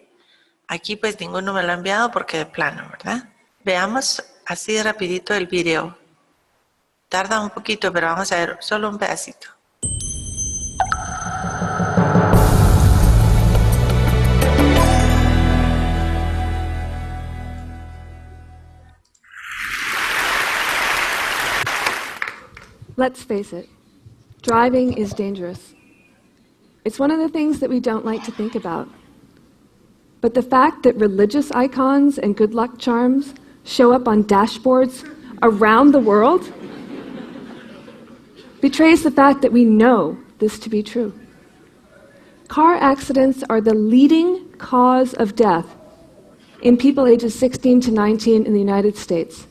Aquí pues ninguno me lo ha enviado porque de plano, ¿verdad? Veamos así rapidito el video. Tarda un poquito, pero vamos a ver solo un pedacito. Let's face it, driving is dangerous. It's one of the things that we don't like to think about. But the fact that religious icons and good luck charms show up on dashboards around the world betrays the fact that we know this to be true. Car accidents are the leading cause of death in people ages 16 to 19 in the United States.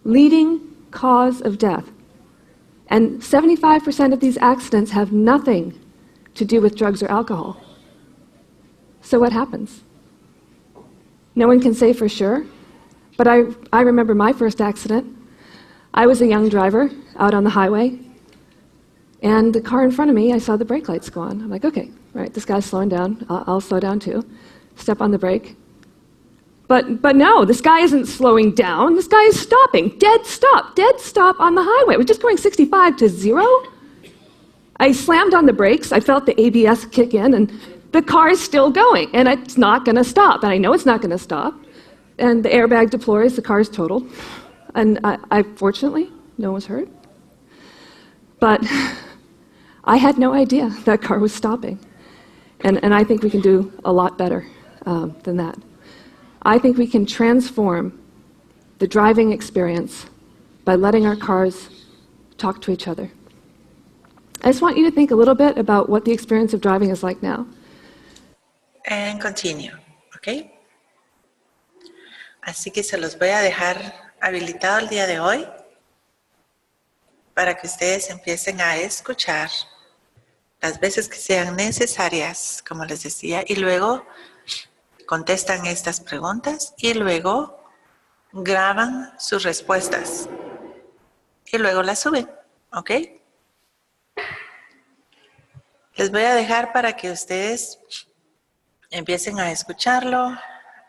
Leading cause of death. And 75% of these accidents have nothing to do with drugs or alcohol. So what happens? No one can say for sure, but I remember my first accident. I was a young driver out on the highway, and the car in front of me, I saw the brake lights go on. I'm like, okay, right, this guy's slowing down. I'll slow down too. Step on the brake. But no, this guy isn't slowing down. This guy is stopping. Dead stop on the highway. We're just going 65 to 0. I slammed on the brakes. I felt the ABS kick in, and the car is still going, and it's not going to stop. And I know it's not going to stop. And the airbag deploys, the car is totaled. And I fortunately, no one was hurt. But I had no idea that car was stopping. And I think we can do a lot better than that. I think we can transform the driving experience by letting our cars talk to each other. I just want you to think a little bit about what the experience of driving is like now. And continue, ¿ok? Así que se los voy a dejar habilitado el día de hoy para que ustedes empiecen a escuchar las veces que sean necesarias, como les decía, y luego contestan estas preguntas y luego graban sus respuestas y luego las suben, ¿Ok? Les voy a dejar para que ustedes empiecen a escucharlo,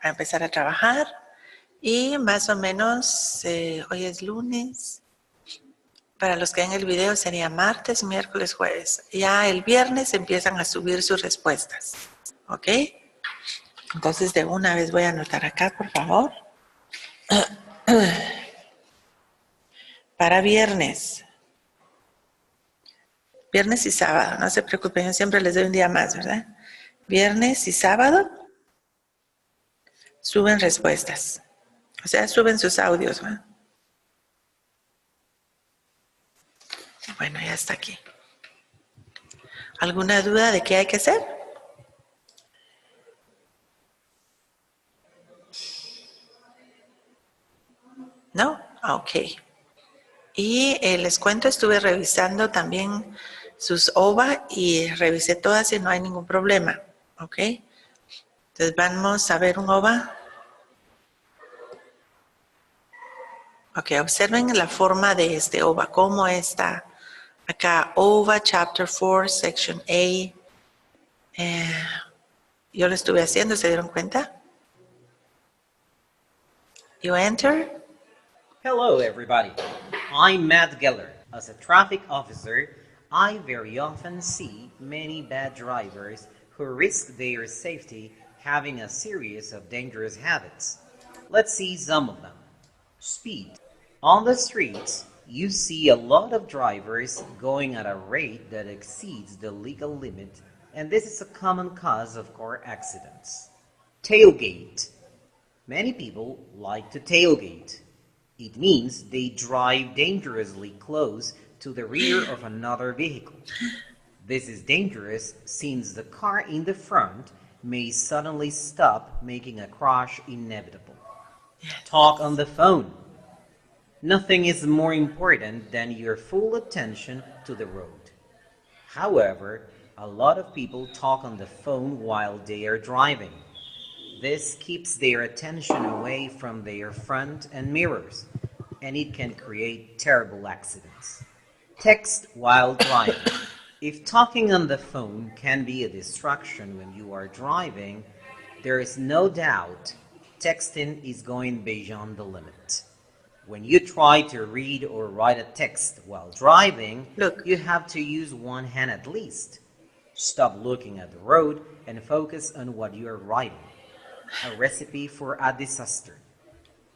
a empezar a trabajar y más o menos, hoy es lunes, para los que ven el video sería martes, miércoles, jueves. Ya el viernes empiezan a subir sus respuestas, ¿ok? Entonces de una vez voy a anotar acá, por favor. Para viernes y sábado, no se preocupen, yo siempre les doy un día más, ¿verdad? Viernes y sábado suben respuestas, o sea, suben sus audios, ¿verdad? Bueno, ya está aquí. ¿Alguna duda de qué hay que hacer? ¿No? Ok. Y les cuento, estuve revisando también sus OVA y revisé todas y no hay ningún problema. ¿Ok? Entonces vamos a ver un OVA. Ok, observen la forma de este OVA, cómo está. Acá, OVA, Chapter 4, Section A. Yo lo estuve haciendo, ¿se dieron cuenta? You enter. Hello, everybody. I'm Matt Geller. As a traffic officer, I very often see many bad drivers who risk their safety having a series of dangerous habits. Let's see some of them. Speed. On the streets, you see a lot of drivers going at a rate that exceeds the legal limit, and this is a common cause of car accidents. Tailgate. Many people like to tailgate. It means they drive dangerously close to the rear of another vehicle. This is dangerous since the car in the front may suddenly stop, making a crash inevitable. Talk on the phone. Nothing is more important than your full attention to the road. However, a lot of people talk on the phone while they are driving. This keeps their attention away from their front and mirrors, and it can create terrible accidents. Text while driving. If talking on the phone can be a distraction when you are driving, there is no doubt texting is going beyond the limit. When you try to read or write a text while driving, you have to use one hand at least. Stop looking at the road and focus on what you are writing. A recipe for a disaster.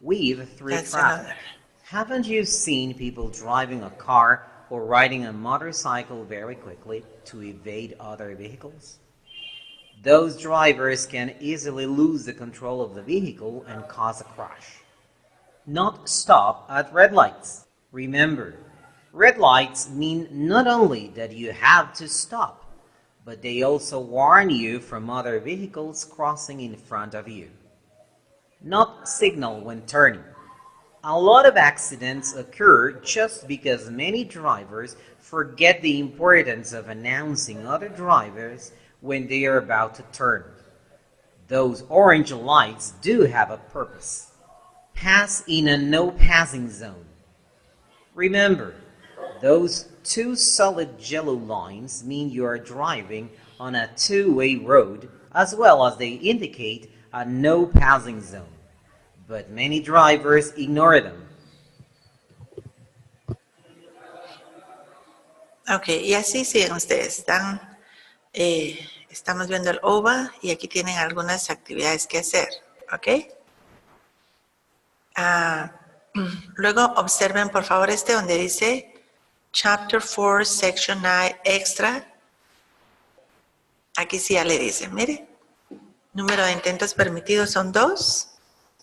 Weave through traffic. Haven't you seen people driving a car or riding a motorcycle very quickly to evade other vehicles? Those drivers can easily lose the control of the vehicle and cause a crash. Not stop at red lights. Remember, red lights mean not only that you have to stop, but they also warn you from other vehicles crossing in front of you. Not signal when turning. A lot of accidents occur just because many drivers forget the importance of announcing other drivers when they are about to turn. Those orange lights do have a purpose. Pass in a no passing zone. Remember, those two solid yellow lines mean you are driving on a two-way road, as well as they indicate a no passing zone. But many drivers ignore them. Ok, y así siguen ustedes. Estamos viendo el OVA y aquí tienen algunas actividades que hacer. Ok. Luego observen por favor donde dice Chapter 4, Section 9, Extra. Aquí sí ya le dice, mire, número de intentos permitidos son 2,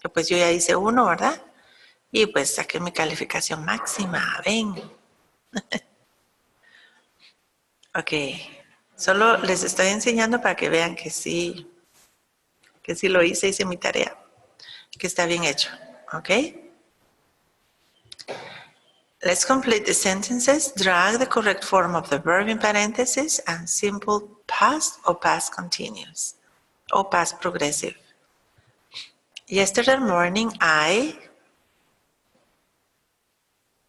que pues yo ya hice 1, ¿verdad? Y pues saqué mi calificación máxima, ven. Ok, solo les estoy enseñando para que vean que sí lo hice mi tarea, que está bien hecho, ok. Let's complete the sentences. Drag the correct form of the verb in parentheses and simple past or past continuous or past progressive. Yesterday morning,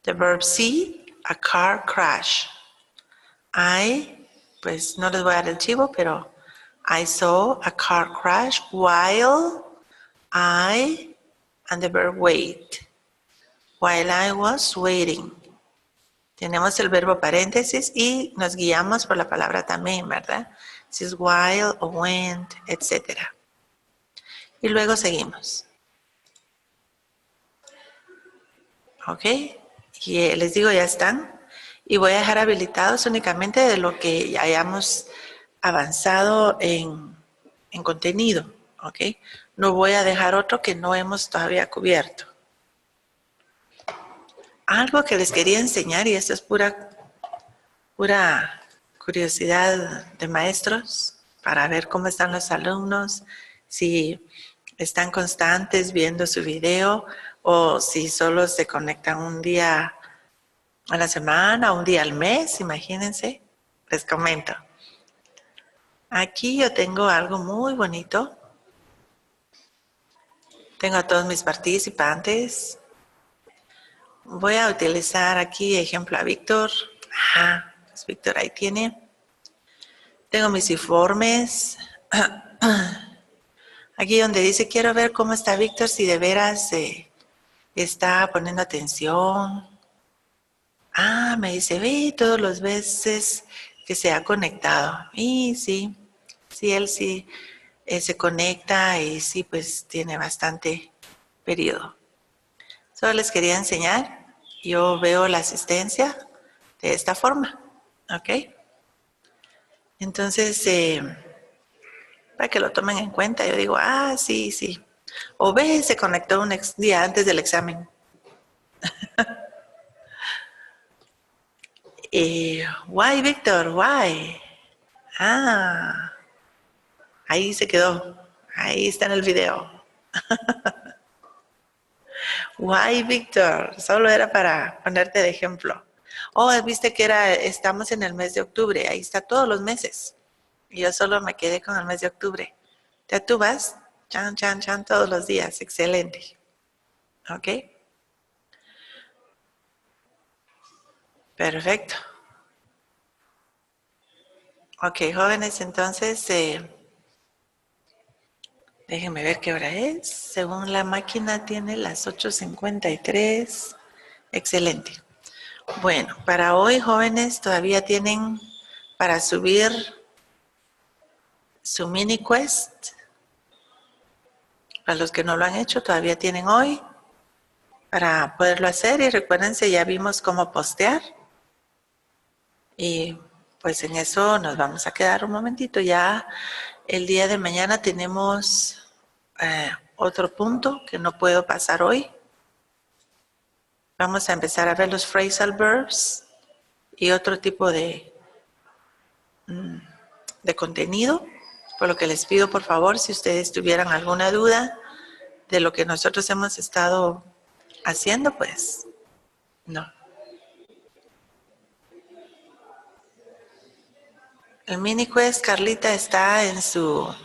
the verb see, a car crash. Pues no les voy a dar el chivo, pero I saw a car crash while and the verb wait. While I was waiting. Tenemos el verbo paréntesis y nos guiamos por la palabra también, ¿verdad? Si es while o went, etc. Y luego seguimos. ¿Ok? Y les digo, ya están. Y voy a dejar habilitados únicamente de lo que ya hayamos avanzado en contenido. ¿Ok? No voy a dejar otro que no hemos todavía cubierto. Algo que les quería enseñar, y esto es pura curiosidad de maestros, para ver cómo están los alumnos, si están constantes viendo su video o si solo se conectan un día a la semana, un día al mes, imagínense. Les comento. Aquí yo tengo algo muy bonito. Tengo a todos mis participantes. Voy a utilizar aquí ejemplo a Víctor. Ajá, pues Víctor ahí tiene. Tengo mis informes. Aquí donde dice, quiero ver cómo está Víctor, si de veras está poniendo atención. Me dice, ve todos los veces que se ha conectado. Y sí, él sí se conecta y sí, pues tiene bastante periodo. Solo les quería enseñar. Yo veo la asistencia de esta forma, ¿ok? Entonces, para que lo tomen en cuenta, yo digo, sí. O ve, se conectó un día antes del examen. Why, Víctor? Why? Ahí se quedó. Ahí está en el video. Why, Víctor? Solo era para ponerte de ejemplo. Viste que estamos en el mes de octubre. Ahí está todos los meses. Y yo solo me quedé con el mes de octubre. Ya tú vas, chan, todos los días. Excelente. ¿Ok? Perfecto. Ok, jóvenes, entonces, déjenme ver qué hora es. Según la máquina tiene las 8:53. Excelente. Bueno, para hoy, jóvenes, todavía tienen para subir su mini quest. Para los que no lo han hecho, todavía tienen hoy para poderlo hacer. Y recuérdense, ya vimos cómo postear. Y pues en eso nos vamos a quedar un momentito. Ya el día de mañana tenemos otro punto que no puedo pasar hoy. Vamos a empezar a ver los phrasal verbs y otro tipo de contenido. Por lo que les pido, por favor, si ustedes tuvieran alguna duda de lo que nosotros hemos estado haciendo, pues no. El mini quest, Carlita, está en su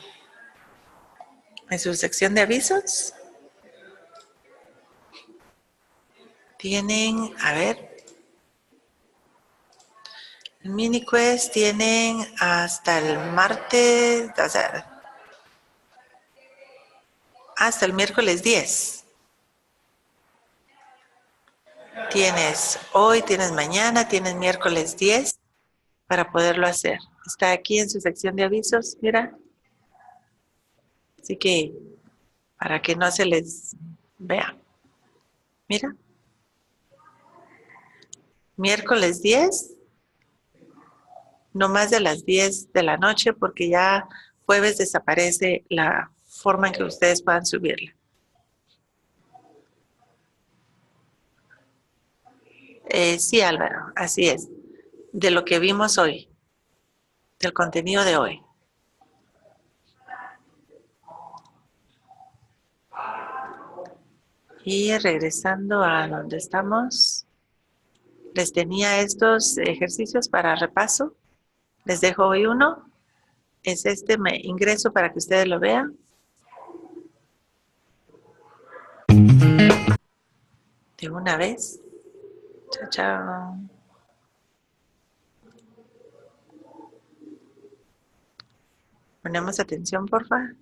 sección de avisos. Tienen, a ver, el mini quest tienen hasta el martes, o sea, hasta el miércoles 10. Tienes hoy, tienes mañana, tienes miércoles 10 para poderlo hacer. Está aquí en su sección de avisos, mira. Así que, para que no se les vea. Mira. Miércoles 10, no más de las 10 de la noche, porque ya jueves desaparece la forma en que ustedes puedan subirla. Sí, Álvaro, así es. De lo que vimos hoy, del contenido de hoy. Y regresando a donde estamos, les tenía estos ejercicios para repaso. Les dejo hoy uno. Es me ingreso para que ustedes lo vean. De una vez. Chao, chao. Ponemos atención, porfa.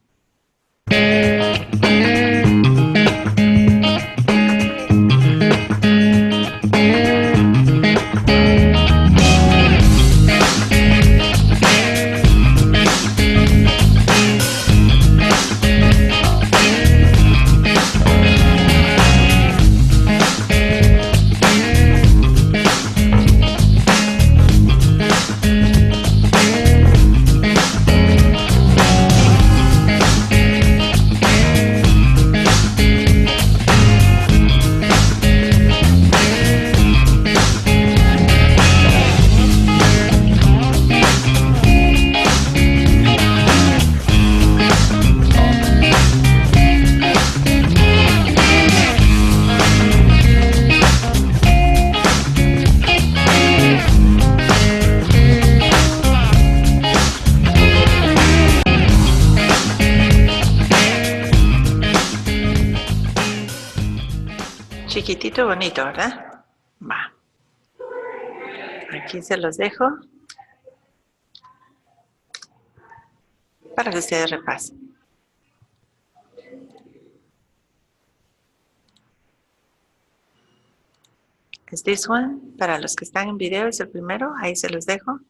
Chiquitito, bonito, ¿verdad? Va. Aquí se los dejo para que ustedes repasen. Es this one. Para los que están en video es el primero. Ahí se los dejo.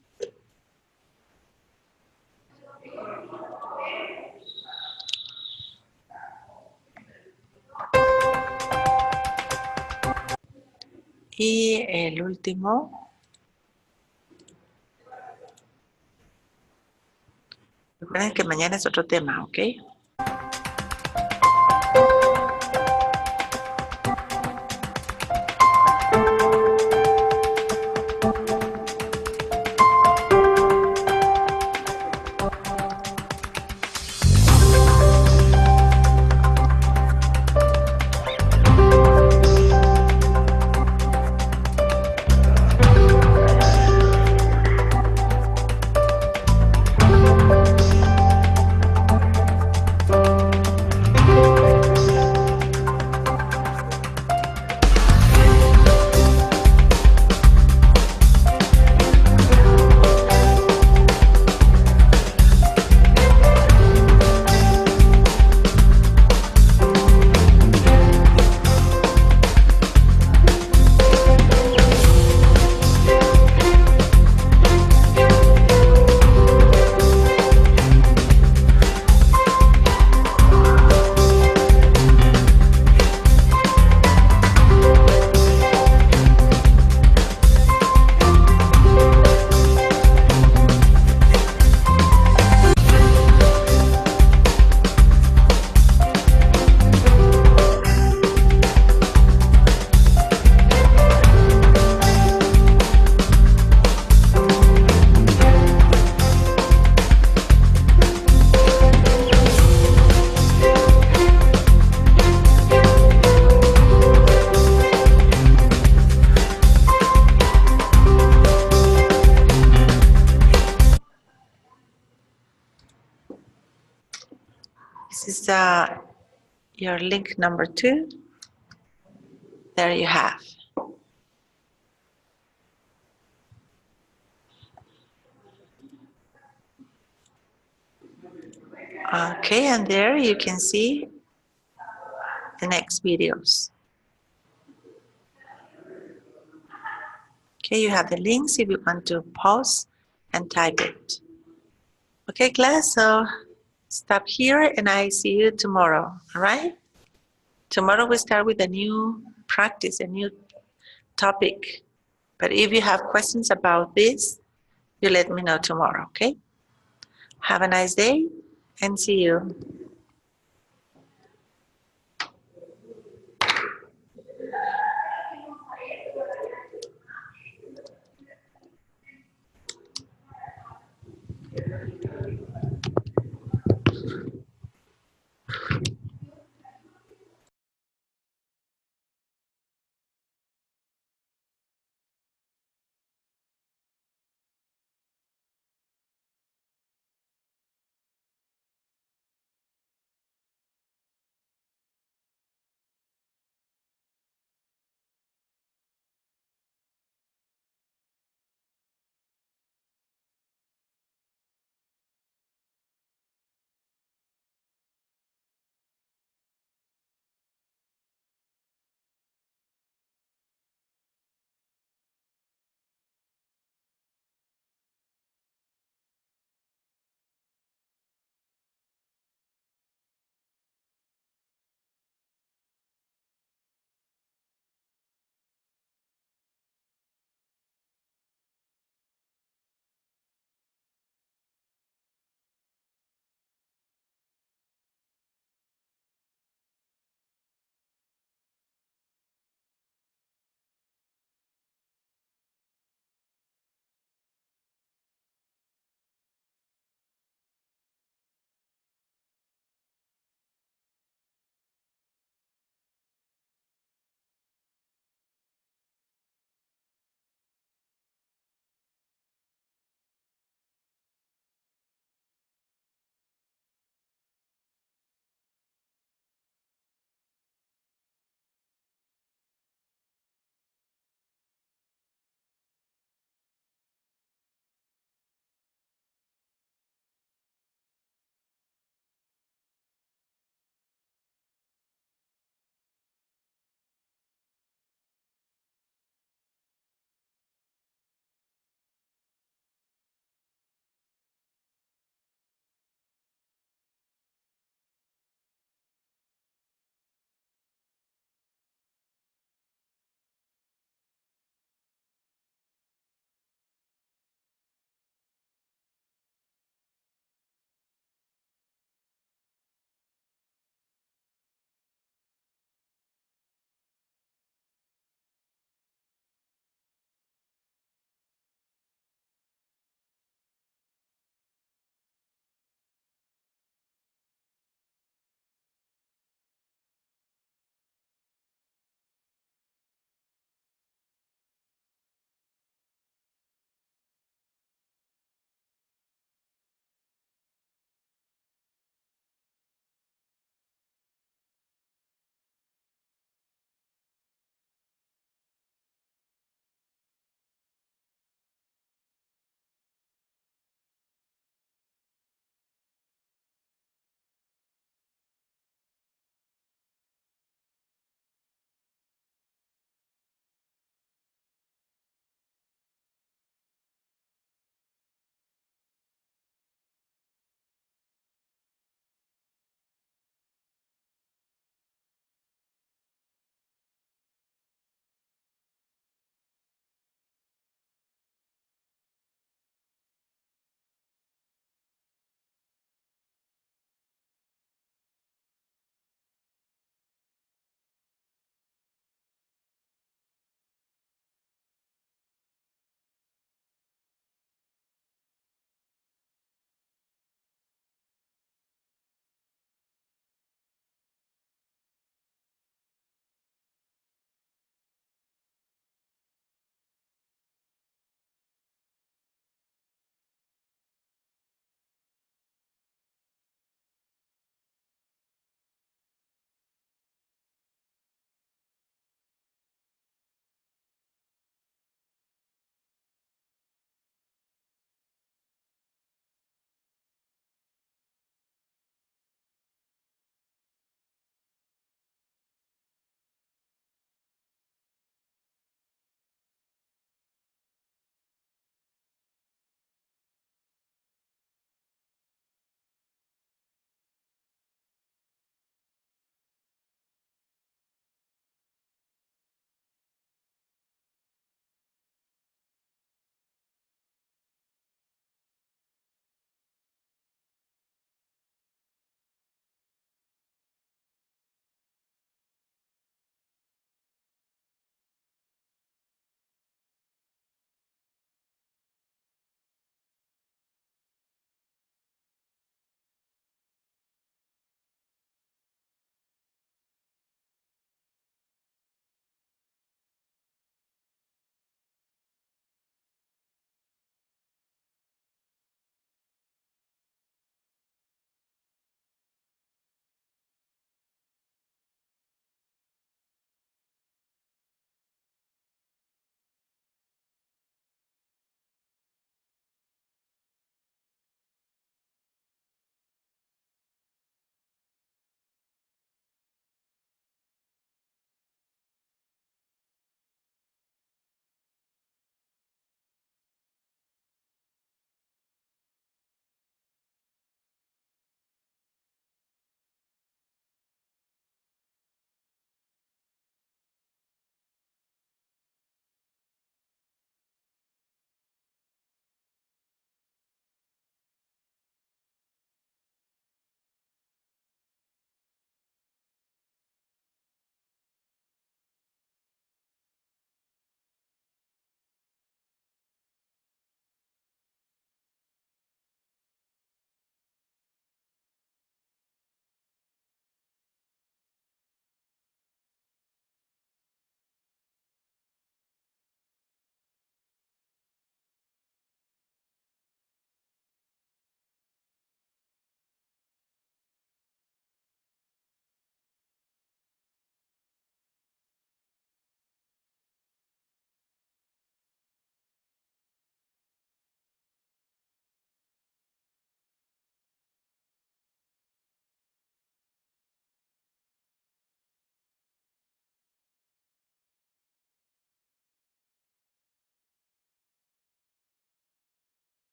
Y el último. Recuerden que mañana es otro tema, ¿ok? This is your link number 2. There you have. Okay, and there you can see the next videos. Okay, you have the links if you want to pause and type it. Okay, class, so stop here and I see you tomorrow, all right? Tomorrow we start with a new practice, a new topic. But if you have questions about this, you let me know tomorrow, okay? Have a nice day and see you.